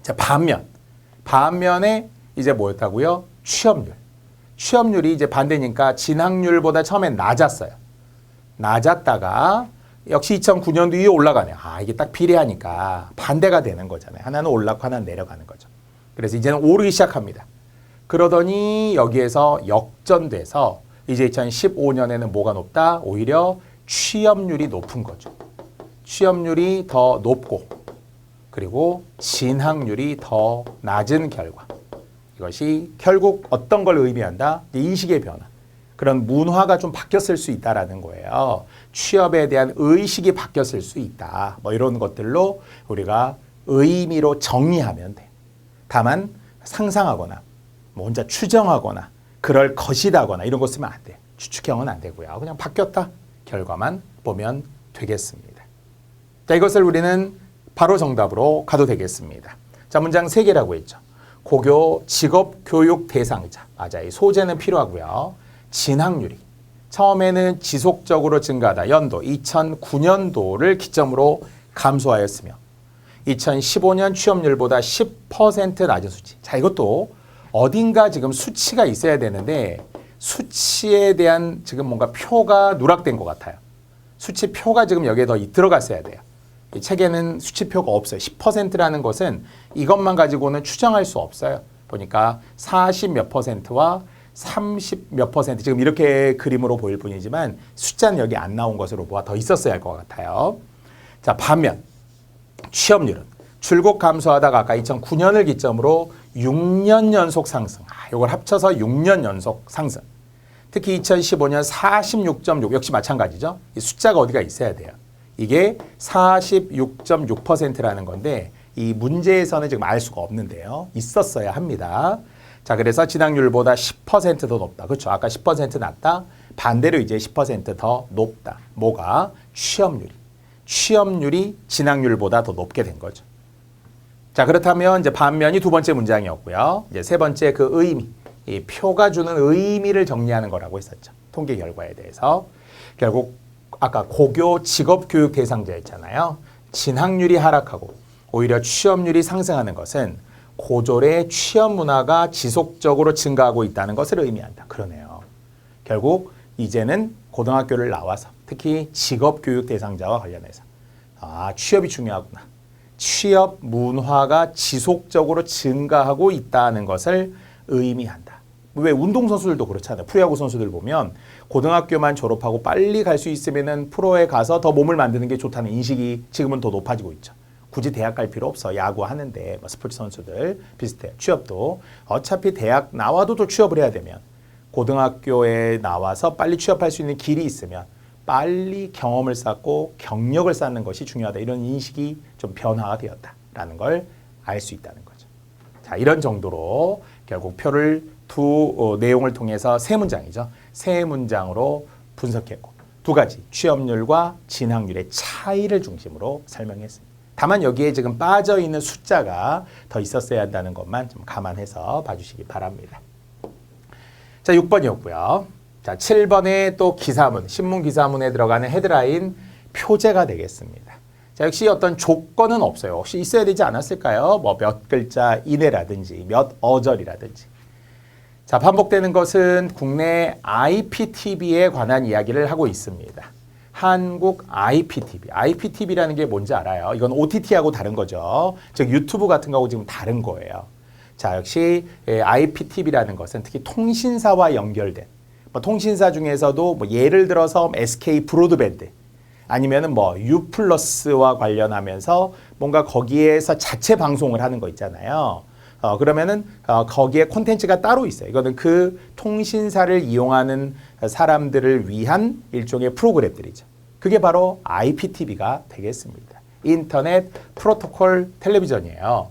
자, 반면에 이제 뭐였다고요? 취업률. 취업률이 이제 반대니까 진학률보다 처음엔 낮았어요. 낮았다가 역시 2009년도 위에 올라가네요. 아, 이게 딱 비례하니까 반대가 되는 거잖아요. 하나는 올라가고 하나는 내려가는 거죠. 그래서 이제는 오르기 시작합니다. 그러더니 여기에서 역전돼서 이제 2015년에는 뭐가 높다? 오히려 취업률이 높은 거죠. 취업률이 더 높고 그리고 진학률이 더 낮은 결과. 이것이 결국 어떤 걸 의미한다? 인식의 변화. 그런 문화가 좀 바뀌었을 수 있다라는 거예요. 취업에 대한 의식이 바뀌었을 수 있다. 뭐 이런 것들로 우리가 의미로 정의하면 돼. 다만 상상하거나 뭐 혼자 추정하거나 그럴 것이다거나 이런 거 쓰면 안 돼. 추측형은 안 되고요. 그냥 바뀌었다. 결과만 보면 되겠습니다. 자, 이것을 우리는 바로 정답으로 가도 되겠습니다. 자, 문장 3개라고 했죠. 고교, 직업, 교육 대상자. 맞아요. 소재는 필요하고요. 진학률이 처음에는 지속적으로 증가하다. 연도 2009년도를 기점으로 감소하였으며 2015년 취업률보다 10% 낮은 수치. 자, 이것도 어딘가 지금 수치가 있어야 되는데 수치에 대한 지금 뭔가 표가 누락된 것 같아요. 수치표가 지금 여기에 더 들어갔어야 돼요. 이 책에는 수치표가 없어요. 10%라는 것은 이것만 가지고는 추정할 수 없어요. 보니까 40 몇 %와 30 몇 %, 지금 이렇게 그림으로 보일 뿐이지만 숫자는 여기 안 나온 것으로 보아 더 있었어야 할 것 같아요. 자, 반면 취업률은 줄곧 감소하다가 아까 2009년을 기점으로 6년 연속 상승. 이걸 합쳐서 6년 연속 상승. 특히 2015년 46.6 역시 마찬가지죠. 이 숫자가 어디가 있어야 돼요. 이게 46.6%라는 건데 이 문제에서는 지금 알 수가 없는데요. 있었어야 합니다. 자, 그래서 진학률보다 10% 더 높다. 그렇죠. 아까 10% 낮다. 반대로 이제 10% 더 높다. 뭐가? 취업률이 진학률보다 더 높게 된 거죠. 자, 그렇다면 이제 반면이 두 번째 문장이었고요. 이제 세 번째 그 의미. 이 표가 주는 의미를 정리하는 거라고 했었죠. 통계 결과에 대해서. 결국 아까 고교 직업교육 대상자 있잖아요. 진학률이 하락하고 오히려 취업률이 상승하는 것은 고졸의 취업 문화가 지속적으로 증가하고 있다는 것을 의미한다. 그러네요. 결국 이제는 고등학교를 나와서 특히 직업교육 대상자와 관련해서 취업이 중요하구나. 취업 문화가 지속적으로 증가하고 있다는 것을 의미한다. 왜 운동선수들도 그렇잖아요. 프로야구 선수들 보면 고등학교만 졸업하고 빨리 갈 수 있으면 프로에 가서 더 몸을 만드는 게 좋다는 인식이 지금은 더 높아지고 있죠. 굳이 대학 갈 필요 없어. 야구하는데 스포츠 선수들 비슷해요. 취업도 어차피 대학 나와도 또 취업을 해야 되면 고등학교에 나와서 빨리 취업할 수 있는 길이 있으면 빨리 경험을 쌓고 경력을 쌓는 것이 중요하다. 이런 인식이 좀 변화가 되었다라는 걸 알 수 있다는 거죠. 자, 이런 정도로 결국 표를 두 내용을 통해서 세 문장이죠. 세 문장으로 분석했고 두 가지 취업률과 진학률의 차이를 중심으로 설명했습니다. 다만 여기에 지금 빠져있는 숫자가 더 있었어야 한다는 것만 좀 감안해서 봐주시기 바랍니다. 자, 6번이었고요. 자, 7번에 또 기사문, 신문 기사문에 들어가는 헤드라인 표제가 되겠습니다. 자, 역시 어떤 조건은 없어요. 혹시 있어야 되지 않았을까요? 뭐 몇 글자 이내라든지 몇 어절이라든지. 자, 반복되는 것은 국내 IPTV에 관한 이야기를 하고 있습니다. 한국 IPTV. IPTV라는 게 뭔지 알아요? 이건 OTT하고 다른 거죠. 즉 유튜브 같은 거하고 지금 다른 거예요. 자, 역시 IPTV라는 것은 특히 통신사와 연결된 통신사 중에서도 예를 들어서 SK 브로드밴드 아니면은 U+와 관련하면서 뭔가 거기에서 자체 방송을 하는 거 있잖아요. 그러면은 거기에 콘텐츠가 따로 있어요. 이거는 그 통신사를 이용하는 사람들을 위한 일종의 프로그램들이죠. 그게 바로 IPTV가 되겠습니다. 인터넷 프로토콜 텔레비전이에요.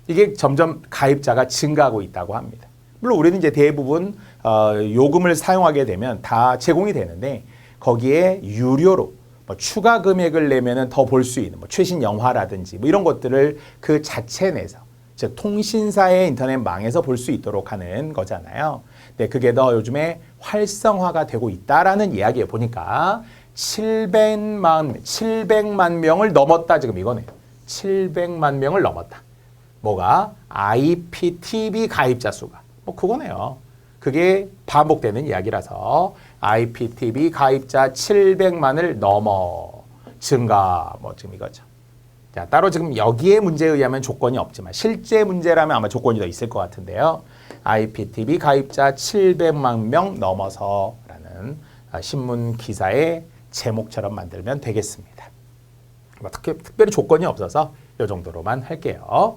이게 점점 가입자가 증가하고 있다고 합니다. 물론 우리는 이제 대부분 요금을 사용하게 되면 다 제공이 되는데 거기에 유료로 추가 금액을 내면은 더 볼 수 있는 최신 영화라든지 이런 것들을 그 자체 내서 즉 통신사의 인터넷망에서 볼 수 있도록 하는 거잖아요. 네, 그게 더 요즘에 활성화가 되고 있다라는 이야기에 보니까 700만 명을 넘었다 지금 이거네요. 700만 명을 넘었다. 뭐가? IPTV 가입자 수가. 그거네요. 그게 반복되는 이야기라서 IPTV 가입자 700만을 넘어 증가 지금 이거죠. 자, 따로 지금 여기에 문제에 의하면 조건이 없지만 실제 문제라면 아마 조건이 더 있을 것 같은데요. IPTV 가입자 700만 명 넘어서라는 신문 기사의 제목처럼 만들면 되겠습니다. 특별히 조건이 없어서 이 정도로만 할게요.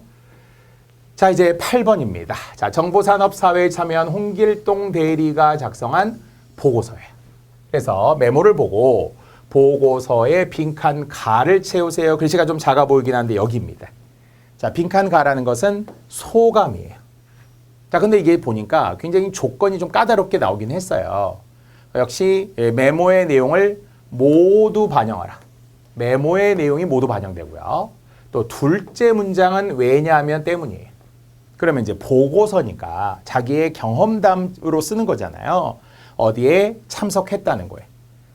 자, 이제 8번입니다. 자, 정보산업사회에 참여한 홍길동 대리가 작성한 보고서예요. 그래서 메모를 보고 보고서에 빈칸 가를 채우세요. 글씨가 좀 작아 보이긴 한데 여기입니다. 자, 빈칸 가라는 것은 소감이에요. 자, 근데 이게 보니까 굉장히 조건이 좀 까다롭게 나오긴 했어요. 역시 메모의 내용을 모두 반영하라. 메모의 내용이 모두 반영되고요. 또 둘째 문장은 왜냐하면 때문이에요. 그러면 이제 보고서니까 자기의 경험담으로 쓰는 거잖아요. 어디에 참석했다는 거예요.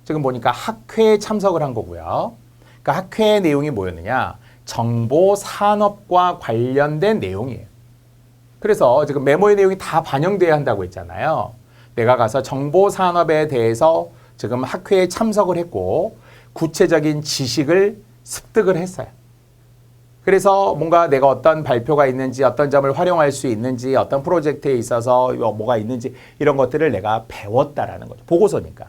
지금 보니까 학회에 참석을 한 거고요. 그러니까 학회의 내용이 뭐였느냐? 정보산업과 관련된 내용이에요. 그래서 지금 메모의 내용이 다 반영돼야 한다고 했잖아요. 내가 가서 정보산업에 대해서 지금 학회에 참석을 했고 구체적인 지식을 습득을 했어요. 그래서 뭔가 내가 어떤 발표가 있는지 어떤 점을 활용할 수 있는지 어떤 프로젝트에 있어서 뭐가 있는지 이런 것들을 내가 배웠다라는 거죠. 보고서니까.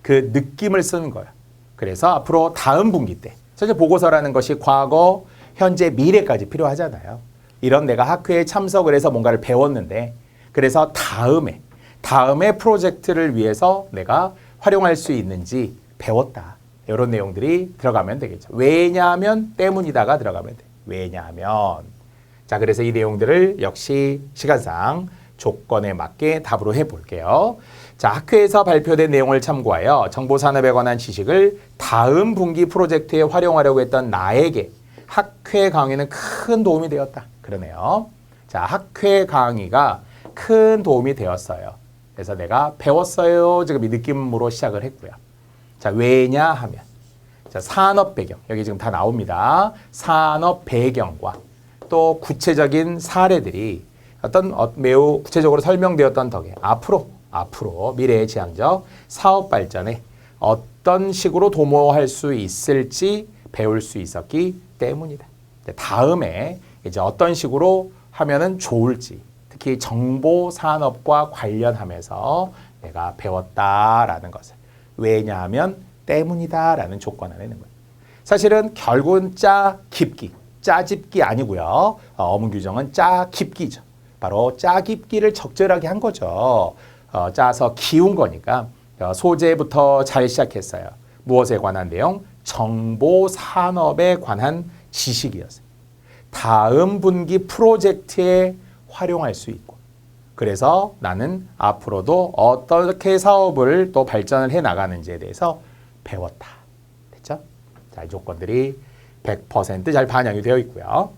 그 느낌을 쓰는 거예요. 그래서 앞으로 다음 분기 때 사실 보고서라는 것이 과거, 현재, 미래까지 필요하잖아요. 이런 내가 학회에 참석을 해서 뭔가를 배웠는데 그래서 다음에 프로젝트를 위해서 내가 활용할 수 있는지 배웠다. 이런 내용들이 들어가면 되겠죠. 왜냐하면 때문이다가 들어가면 돼. 왜냐하면. 자, 그래서 이 내용들을 역시 시간상 조건에 맞게 답으로 해볼게요. 자, 학회에서 발표된 내용을 참고하여 정보산업에 관한 지식을 다음 분기 프로젝트에 활용하려고 했던 나에게 학회 강의는 큰 도움이 되었다. 그러네요. 자, 학회 강의가 큰 도움이 되었어요. 그래서 내가 배웠어요. 지금 이 느낌으로 시작을 했고요. 자, 왜냐하면 자, 산업 배경 여기 지금 다 나옵니다. 산업 배경과 또 구체적인 사례들이 어떤 매우 구체적으로 설명되었던 덕에 앞으로 미래의 지향적 사업 발전에 어떤 식으로 도모할 수 있을지 배울 수 있었기 때문이다. 다음에 이제 어떤 식으로 하면은 좋을지 특히 정보 산업과 관련하면서 내가 배웠다라는 것을 왜냐하면 때문이다라는 조건 안에 있는 거예요. 사실은 결국은 짜집기 아니고요. 어문 규정은 짜깁기죠. 바로 짜깁기를 적절하게 한 거죠. 짜서 기운 거니까 소재부터 잘 시작했어요. 무엇에 관한 내용? 정보 산업에 관한 지식이었어요. 다음 분기 프로젝트에 활용할 수 있고 그래서 나는 앞으로도 어떻게 사업을 또 발전을 해 나가는지에 대해서 배웠다. 됐죠? 자, 이 조건들이 100% 잘 반영이 되어 있고요.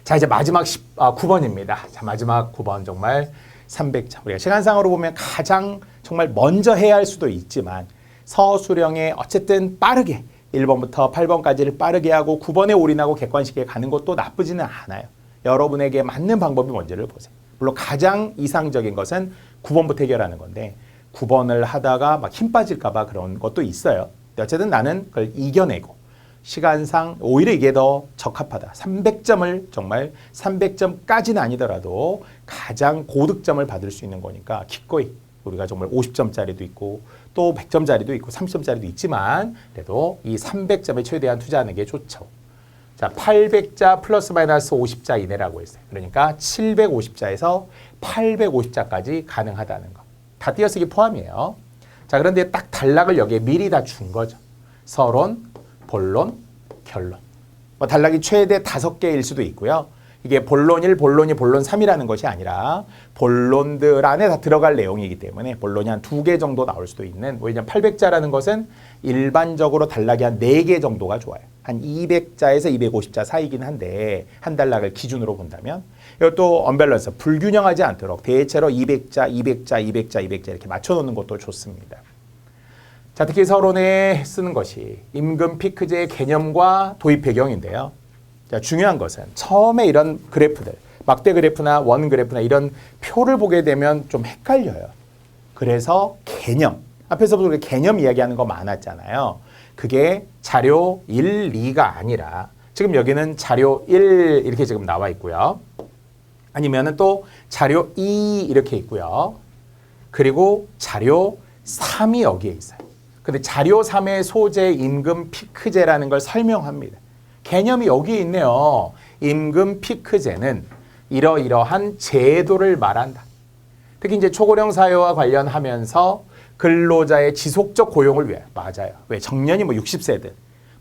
자, 이제 마지막 9번입니다. 자, 마지막 9번 정말 300점. 우리가 시간상으로 보면 가장 정말 먼저 해야 할 수도 있지만 서술형에 어쨌든 빠르게 1번부터 8번까지를 빠르게 하고 9번에 올인하고 객관식에 가는 것도 나쁘지는 않아요. 여러분에게 맞는 방법이 뭔지를 보세요. 물론 가장 이상적인 것은 9번부터 해결하는 건데 9번을 하다가 막 힘 빠질까 봐 그런 것도 있어요. 근데 어쨌든 나는 그걸 이겨내고 시간상 오히려 이게 더 적합하다. 300점을 정말 300점까지는 아니더라도 가장 고득점을 받을 수 있는 거니까 기꺼이 우리가 정말 50점짜리도 있고 또 100점짜리도 있고 30점짜리도 있지만 그래도 이 300점에 최대한 투자하는 게 좋죠. 자, 800자 플러스 마이너스 50자 이내라고 했어요. 그러니까 750자에서 850자까지 가능하다는 거. 다 띄어쓰기 포함이에요. 자, 그런데 딱 단락을 여기에 미리 다 준 거죠. 서론, 본론, 결론. 뭐 단락이 최대 5개일 수도 있고요. 이게 본론 1, 본론 2, 본론 3이라는 것이 아니라 본론들 안에 다 들어갈 내용이기 때문에 본론이 한 2개 정도 나올 수도 있는 왜냐하면 800자라는 것은 일반적으로 단락이 한 4개 정도가 좋아요. 한 200자에서 250자 사이긴 한데 한 단락을 기준으로 본다면 이것도 언밸런스, 불균형하지 않도록 대체로 200자, 200자, 200자, 200자 이렇게 맞춰놓는 것도 좋습니다. 자, 특히 서론에 쓰는 것이 임금 피크제의 개념과 도입 배경인데요. 자, 중요한 것은 처음에 이런 그래프들, 막대 그래프나 원 그래프나 이런 표를 보게 되면 좀 헷갈려요. 그래서 개념, 앞에서부터 우리가 개념 이야기하는 거 많았잖아요. 그게 자료 1, 2가 아니라 지금 여기는 자료 1 이렇게 지금 나와 있고요. 아니면은 또 자료 2 이렇게 있고요. 그리고 자료 3이 여기에 있어요. 근데 자료 3의 소재 임금 피크제라는 걸 설명합니다. 개념이 여기 있네요. 임금 피크제는 이러이러한 제도를 말한다. 특히 이제 초고령 사회와 관련하면서 근로자의 지속적 고용을 위해 맞아요. 왜 정년이 뭐 60세든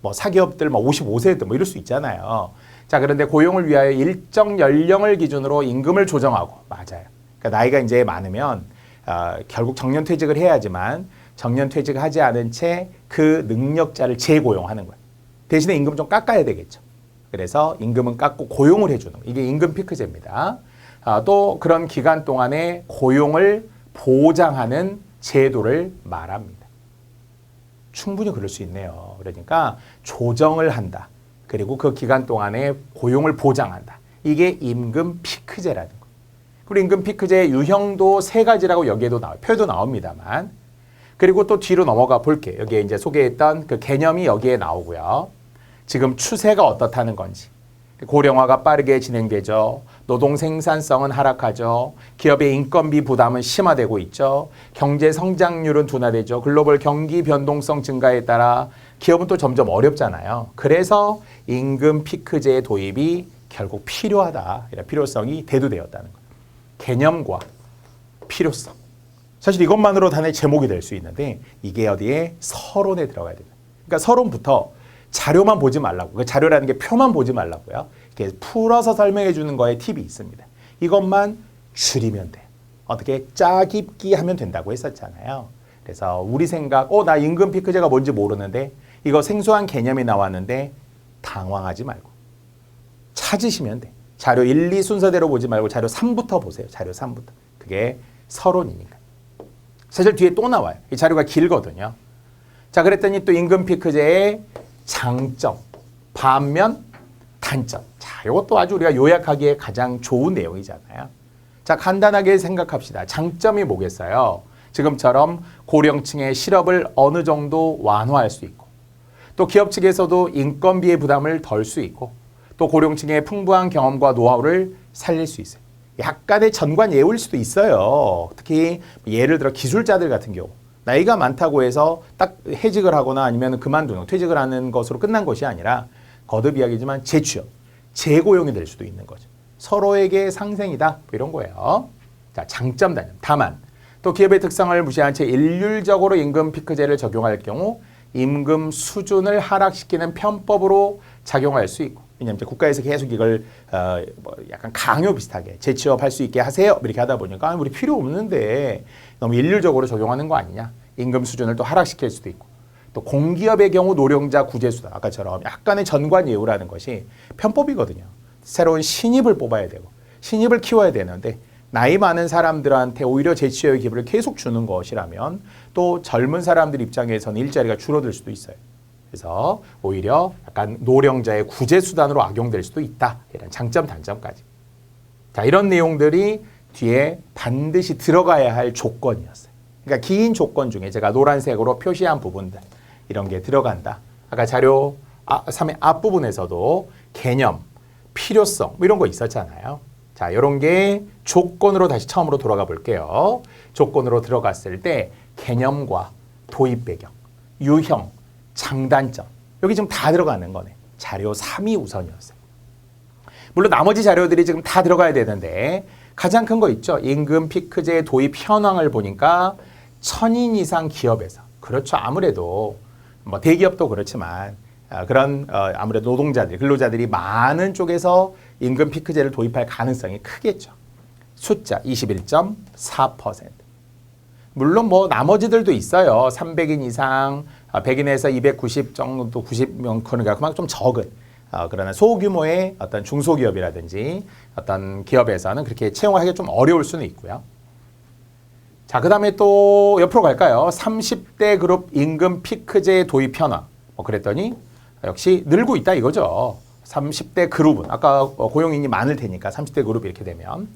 뭐 사기업들 뭐 55세든 뭐 이럴 수 있잖아요. 자, 그런데 고용을 위하여 일정 연령을 기준으로 임금을 조정하고 맞아요. 그러니까 나이가 이제 많으면 결국 정년퇴직을 해야지만 정년퇴직하지 않은 채 그 능력자를 재고용하는 거예요. 대신에 임금 좀 깎아야 되겠죠. 그래서 임금은 깎고 고용을 해주는 거. 이게 임금 피크제입니다. 또 그런 기간 동안에 고용을 보장하는 제도를 말합니다. 충분히 그럴 수 있네요. 그러니까 조정을 한다. 그리고 그 기간 동안에 고용을 보장한다. 이게 임금 피크제라는 거예요. 그리고 임금 피크제의 유형도 3가지라고 여기에도 나와요. 표도 나옵니다만. 그리고 또 뒤로 넘어가 볼게요. 여기에 이제 소개했던 그 개념이 여기에 나오고요. 지금 추세가 어떻다는 건지. 고령화가 빠르게 진행되죠. 노동 생산성은 하락하죠. 기업의 인건비 부담은 심화되고 있죠. 경제 성장률은 둔화되죠. 글로벌 경기 변동성 증가에 따라 기업은 또 점점 어렵잖아요. 그래서 임금 피크제의 도입이 결국 필요하다. 이런 필요성이 대두되었다는 거예요. 개념과 필요성. 사실 이것만으로 단의 제목이 될 수 있는데 이게 어디에 서론에 들어가야 됩니다. 그러니까 서론부터 자료만 보지 말라고. 그 자료라는 게 표만 보지 말라고요. 이렇게 풀어서 설명해 주는 거에 팁이 있습니다. 이것만 줄이면 돼요. 어떻게 짜깁기 하면 된다고 했었잖아요. 그래서 우리 생각, 나 임금 피크제가 뭔지 모르는데 이거 생소한 개념이 나왔는데 당황하지 말고 찾으시면 돼. 자료 1, 2 순서대로 보지 말고 자료 3부터 보세요. 자료 3부터. 그게 서론이니까. 사실 뒤에 또 나와요. 이 자료가 길거든요. 자, 그랬더니 또 임금 피크제의 장점, 반면 단점. 자, 이것도 아주 우리가 요약하기에 가장 좋은 내용이잖아요. 자, 간단하게 생각합시다. 장점이 뭐겠어요? 지금처럼 고령층의 실업을 어느 정도 완화할 수 있고, 또 기업 측에서도 인건비의 부담을 덜 수 있고, 또 고령층의 풍부한 경험과 노하우를 살릴 수 있어요. 약간의 전관 예우일 수도 있어요. 특히 예를 들어 기술자들 같은 경우 나이가 많다고 해서 딱 해직을 하거나 아니면 그만두는 퇴직을 하는 것으로 끝난 것이 아니라 거듭 이야기지만 재취업, 재고용이 될 수도 있는 거죠. 서로에게 상생이다 이런 거예요. 자, 장점 단점. 다만 또 기업의 특성을 무시한 채 일률적으로 임금 피크제를 적용할 경우 임금 수준을 하락시키는 편법으로 작용할 수 있고, 왜냐하면 이제 국가에서 계속 이걸 약간 강요 비슷하게 재취업할 수 있게 하세요 이렇게 하다 보니까 우리 필요 없는데 너무 일률적으로 적용하는 거 아니냐, 임금 수준을 또 하락시킬 수도 있고, 또 공기업의 경우 노령자 구제수당 아까처럼 약간의 전관 예우라는 것이 편법이거든요. 새로운 신입을 뽑아야 되고 신입을 키워야 되는데 나이 많은 사람들한테 오히려 재취업의 기회를 계속 주는 것이라면 또 젊은 사람들 입장에서는 일자리가 줄어들 수도 있어요. 그래서 오히려 약간 노령자의 구제 수단으로 악용될 수도 있다. 이런 장점 단점까지. 자, 이런 내용들이 뒤에 반드시 들어가야 할 조건이었어요. 그러니까 긴 조건 중에 제가 노란색으로 표시한 부분들 이런 게 들어간다. 아까 자료 3의 앞부분에서도 개념, 필요성 뭐 이런 거 있었잖아요. 자, 이런 게 조건으로 다시 처음으로 돌아가 볼게요. 조건으로 들어갔을 때 개념과 도입 배경, 유형, 장단점 여기 지금 다 들어가는 거네. 자료 3이 우선이었어요. 물론 나머지 자료들이 지금 다 들어가야 되는데 가장 큰 거 있죠. 임금 피크제 도입 현황을 보니까 1000인 이상 기업에서, 그렇죠. 아무래도 뭐 대기업도 그렇지만 그런 아무래도 노동자들, 근로자들이 많은 쪽에서 임금 피크제를 도입할 가능성이 크겠죠. 숫자 21.4%. 물론 뭐 나머지들도 있어요. 300인 이상, 100인에서 290 정도, 90명, 그러니까 그만큼 좀 적은 그러나 소규모의 어떤 중소기업이라든지 어떤 기업에서는 그렇게 채용하기가 좀 어려울 수는 있고요. 자, 그 다음에 또 옆으로 갈까요? 30대 그룹 임금 피크제 도입 현황. 그랬더니 역시 늘고 있다 이거죠. 30대 그룹은 아까 고용인이 많을 테니까 30대 그룹 이렇게 되면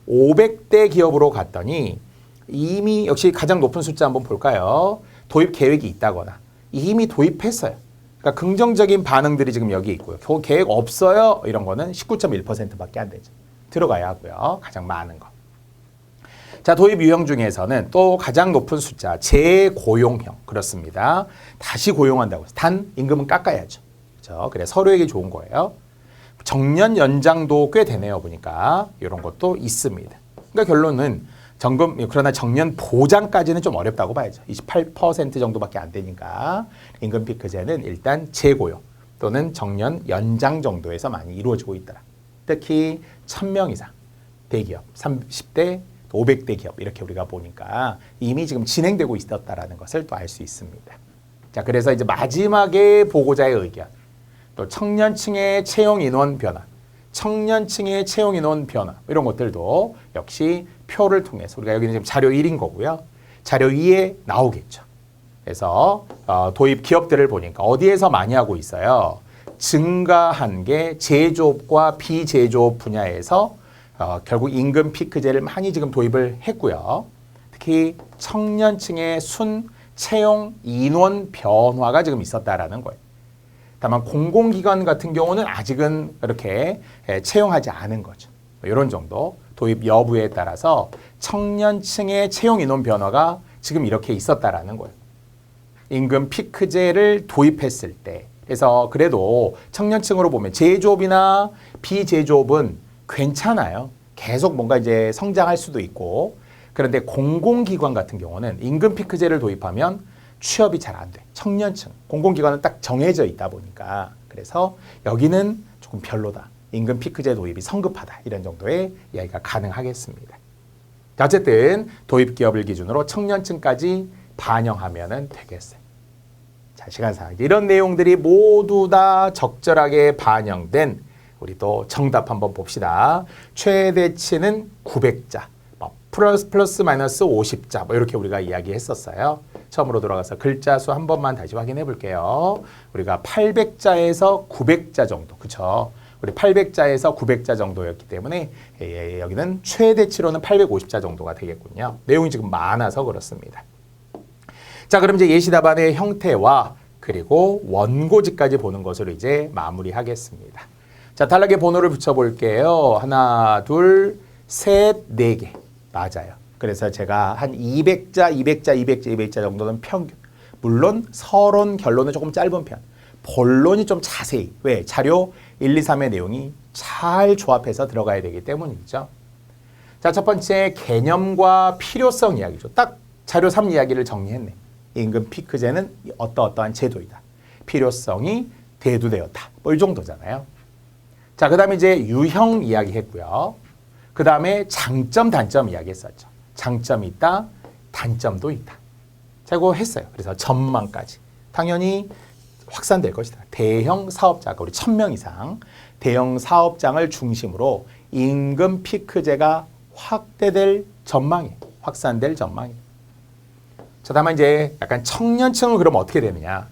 500대 기업으로 갔더니 이미 역시 가장 높은 숫자 한번 볼까요? 도입 계획이 있다거나 이미 도입했어요. 그러니까 긍정적인 반응들이 지금 여기 있고요. 계획 없어요. 이런 거는 19.1%밖에 안 되죠. 들어가야 하고요. 가장 많은 거. 자, 도입 유형 중에서는 또 가장 높은 숫자 재고용형. 그렇습니다. 다시 고용한다고 해서 단 임금은 깎아야죠. 그렇죠? 그래 서로에게 좋은 거예요. 정년 연장도 꽤 되네요. 보니까 이런 것도 있습니다. 그러니까 결론은 그러나 정년 보장까지는 좀 어렵다고 봐야죠. 28% 정도밖에 안 되니까 임금 피크제는 일단 재고용 또는 정년 연장 정도에서 많이 이루어지고 있더라. 특히 1000명 이상 대기업, 30대, 500대 기업 이렇게 우리가 보니까 이미 지금 진행되고 있었다라는 것을 또 알 수 있습니다. 자, 그래서 이제 마지막에 보고자의 의견, 또 청년층의 채용 인원 변화, 청년층의 채용 인원 변화 이런 것들도 역시 표를 통해서 우리가 여기는 지금 자료 1인 거고요. 자료 2에 나오겠죠. 그래서 도입 기업들을 보니까 어디에서 많이 하고 있어요. 증가한 게 제조업과 비제조업 분야에서 결국 임금 피크제를 많이 지금 도입을 했고요. 특히 청년층의 순 채용 인원 변화가 지금 있었다라는 거예요. 다만 공공기관 같은 경우는 아직은 이렇게 채용하지 않은 거죠. 이런 정도 도입 여부에 따라서 청년층의 채용 인원 변화가 지금 이렇게 있었다라는 거예요. 임금 피크제를 도입했을 때 그래서 그래도 청년층으로 보면 제조업이나 비제조업은 괜찮아요. 계속 뭔가 이제 성장할 수도 있고 그런데 공공기관 같은 경우는 임금 피크제를 도입하면 취업이 잘 안 돼. 청년층, 공공기관은 딱 정해져 있다 보니까 그래서 여기는 조금 별로다. 임금 피크제 도입이 성급하다. 이런 정도의 이야기가 가능하겠습니다. 어쨌든 도입 기업을 기준으로 청년층까지 반영하면 되겠어요. 자, 시간상 이런 내용들이 모두 다 적절하게 반영된 우리 또 정답 한번 봅시다. 최대치는 900자, 플러스 마이너스 50자, 뭐 이렇게 우리가 이야기했었어요. 처음으로 돌아가서 글자 수 한 번만 다시 확인해 볼게요. 우리가 800자에서 900자 정도, 그쵸? 우리 800자에서 900자 정도였기 때문에 여기는 최대치로는 850자 정도가 되겠군요. 내용이 지금 많아서 그렇습니다. 자, 그럼 이제 예시 답안의 형태와 그리고 원고지까지 보는 것으로 이제 마무리하겠습니다. 자, 단락에 번호를 붙여볼게요. 하나, 둘, 셋, 네 개. 맞아요. 그래서 제가 한 200자 정도는 평균. 물론 서론, 결론은 조금 짧은 편. 본론이 좀 자세히. 왜? 자료 1, 2, 3의 내용이 잘 조합해서 들어가야 되기 때문이죠. 자, 첫 번째 개념과 필요성 이야기죠. 딱 자료 3 이야기를 정리했네. 임금 피크제는 어떠한 제도이다. 필요성이 대두되었다. 뭐 이 정도잖아요. 자, 그 다음에 이제 유형 이야기 했고요. 그 다음에 장점, 단점 이야기 했었죠. 장점이 있다, 단점도 있다. 자, 이거 했어요. 그래서 전망까지. 당연히 확산될 것이다. 대형 사업자가 우리 1000명 이상 대형 사업장을 중심으로 임금 피크제가 확대될 전망이, 확산될 전망이. 자, 다만 이제 약간 청년층은 그럼 어떻게 되느냐?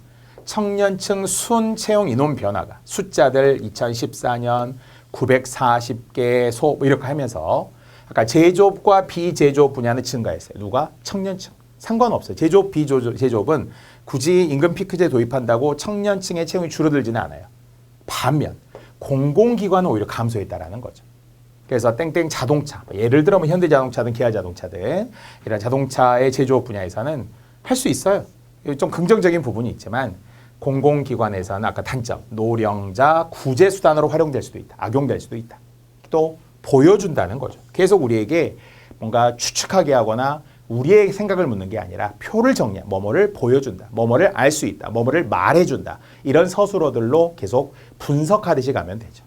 청년층 순 채용 인원 변화가 숫자들 2014년 940개 소 뭐 이렇게 하면서 아까 제조업과 비제조업 분야는 증가했어요. 누가? 청년층. 상관없어요. 제조업, 비제조업은 굳이 임금 피크제 도입한다고 청년층의 채용이 줄어들지는 않아요. 반면 공공기관은 오히려 감소했다라는 거죠. 그래서 땡땡 자동차, 예를 들어 뭐 현대자동차든 기아자동차든 이런 자동차의 제조업 분야에서는 할 수 있어요. 좀 긍정적인 부분이 있지만 공공기관에서는 아까 단점, 노령자 구제 수단으로 활용될 수도 있다. 악용될 수도 있다. 또 보여준다는 거죠. 계속 우리에게 뭔가 추측하게 하거나 우리의 생각을 묻는 게 아니라 표를 정리한 뭐뭐를 보여준다. 뭐뭐를 알 수 있다. 뭐뭐를 말해준다. 이런 서술어들로 계속 분석하듯이 가면 되죠.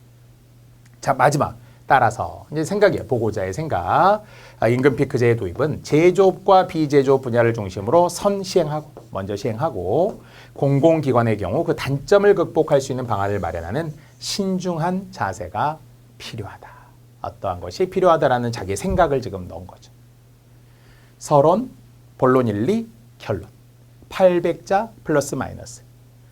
자, 마지막. 따라서 이제 생각이에요. 보고자의 생각. 임금 피크제의 도입은 제조업과 비제조업 분야를 중심으로 먼저 시행하고 공공기관의 경우 그 단점을 극복할 수 있는 방안을 마련하는 신중한 자세가 필요하다. 어떠한 것이 필요하다라는 자기의 생각을 지금 넣은 거죠. 서론, 본론 1, 2, 결론. 800자 플러스 마이너스.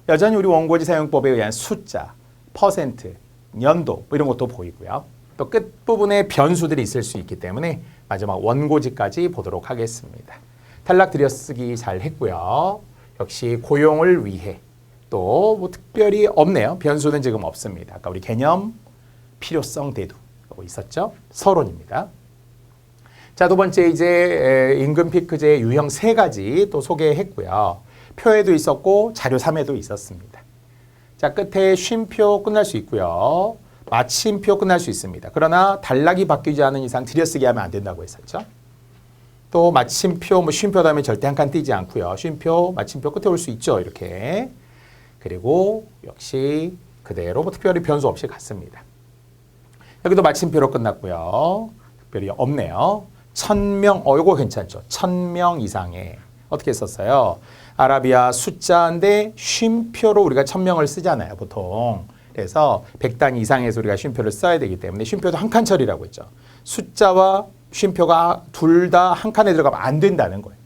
여전히 우리 원고지 사용법에 의한 숫자, 퍼센트, 연도 뭐 이런 것도 보이고요. 또 끝부분에 변수들이 있을 수 있기 때문에 마지막 원고지까지 보도록 하겠습니다. 탈락 들여쓰기 잘 했고요. 역시 고용을 위해 또 뭐 특별히 없네요. 변수는 지금 없습니다. 아까 우리 개념, 필요성 대두 있었죠? 서론입니다. 자, 두 번째 이제 임금 피크제의 유형 3가지 또 소개했고요. 표에도 있었고 자료 3에도 있었습니다. 자, 끝에 쉼표 끝날 수 있고요. 마침표 끝날 수 있습니다. 그러나 단락이 바뀌지 않은 이상 들여쓰기 하면 안 된다고 했었죠. 또 마침표, 뭐 쉼표 다음에 절대 한 칸 띄지 않고요. 쉼표, 마침표 끝에 올 수 있죠. 이렇게. 그리고 역시 그대로 뭐 특별히 변수 없이 갔습니다. 여기도 마침표로 끝났고요. 특별히 없네요. 1000명, 이거 괜찮죠. 1000명 이상의 어떻게 썼어요? 아라비아 숫자인데 쉼표로 우리가 1000명을 쓰잖아요. 보통. 그래서 100단 이상에서 우리가 쉼표를 써야 되기 때문에 쉼표도 한 칸 처리라고 했죠. 숫자와 쉼표가 둘 다 한 칸에 들어가면 안 된다는 거예요.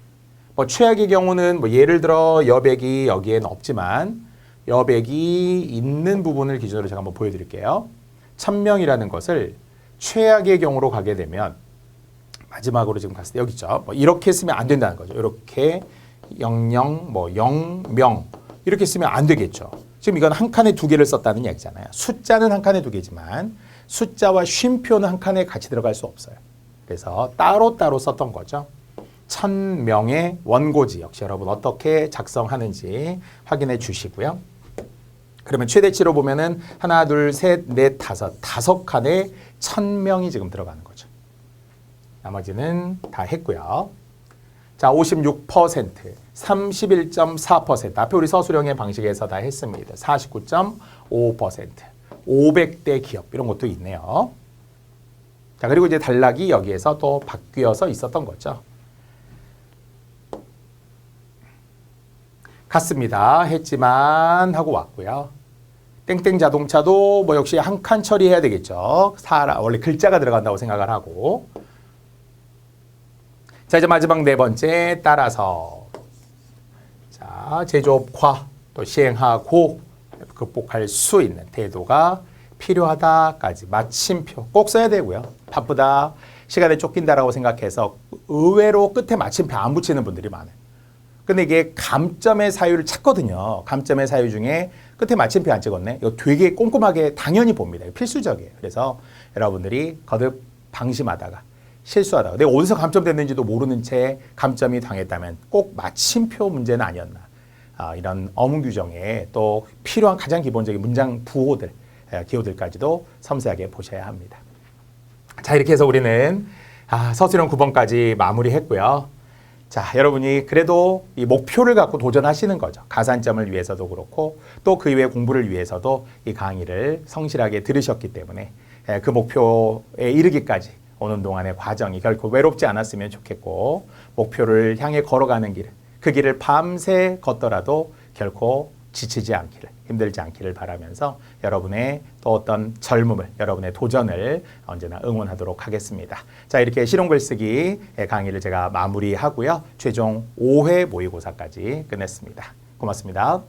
뭐 최악의 경우는 뭐 예를 들어 여백이 여기에는 없지만 여백이 있는 부분을 기준으로 제가 한번 보여드릴게요. 1000명이라는 것을 최악의 경우로 가게 되면 마지막으로 지금 갔을 때 여기 있죠. 뭐 이렇게 쓰면 안 된다는 거죠. 이렇게 00, 뭐 0명 이렇게 쓰면 안 되겠죠. 지금 이건 한 칸에 2개를 썼다는 얘기잖아요. 숫자는 한 칸에 2개지만 숫자와 쉼표는 한 칸에 같이 들어갈 수 없어요. 그래서 따로따로 썼던 거죠. 1000명의 원고지 역시 여러분 어떻게 작성하는지 확인해 주시고요. 그러면 최대치로 보면은 하나, 둘, 셋, 넷, 다섯 칸에 1000명이 지금 들어가는 거죠. 나머지는 다 했고요. 자, 56%, 31.4%. 앞에 우리 서술형의 방식에서 다 했습니다. 49.5%, 500대 기업 이런 것도 있네요. 자, 그리고 이제 단락이 여기에서 또 바뀌어서 있었던 거죠. 같습니다. 했지만 하고 왔고요. 땡땡 자동차도 뭐 역시 한 칸 처리해야 되겠죠. 원래 글자가 들어간다고 생각을 하고. 자, 이제 마지막 네 번째 따라서. 자, 제조업화 또 시행하고 극복할 수 있는 태도가 필요하다까지 마침표 꼭 써야 되고요. 바쁘다, 시간에 쫓긴다라고 생각해서 의외로 끝에 마침표 안 붙이는 분들이 많아요. 근데 이게 감점의 사유를 찾거든요. 감점의 사유 중에 끝에 마침표 안 찍었네. 이거 되게 꼼꼼하게 당연히 봅니다. 필수적이에요. 그래서 여러분들이 거듭 방심하다가 실수하다가 내가 어디서 감점됐는지도 모르는 채 감점이 당했다면 꼭 마침표 문제는 아니었나. 이런 어문 규정에 또 필요한 가장 기본적인 문장 부호들, 기호들까지도 섬세하게 보셔야 합니다. 자, 이렇게 해서 우리는 서술형 9번까지 마무리했고요. 자, 여러분이 그래도 이 목표를 갖고 도전하시는 거죠. 가산점을 위해서도 그렇고 또 그 이외의 공부를 위해서도 이 강의를 성실하게 들으셨기 때문에 그 목표에 이르기까지 오는 동안의 과정이 결코 외롭지 않았으면 좋겠고, 목표를 향해 걸어가는 길, 그 길을 밤새 걷더라도 결코 지치지 않기를, 힘들지 않기를 바라면서 여러분의 또 어떤 젊음을, 여러분의 도전을 언제나 응원하도록 하겠습니다. 자, 이렇게 실용글쓰기 강의를 제가 마무리하고요. 최종 5회 모의고사까지 끝냈습니다. 고맙습니다.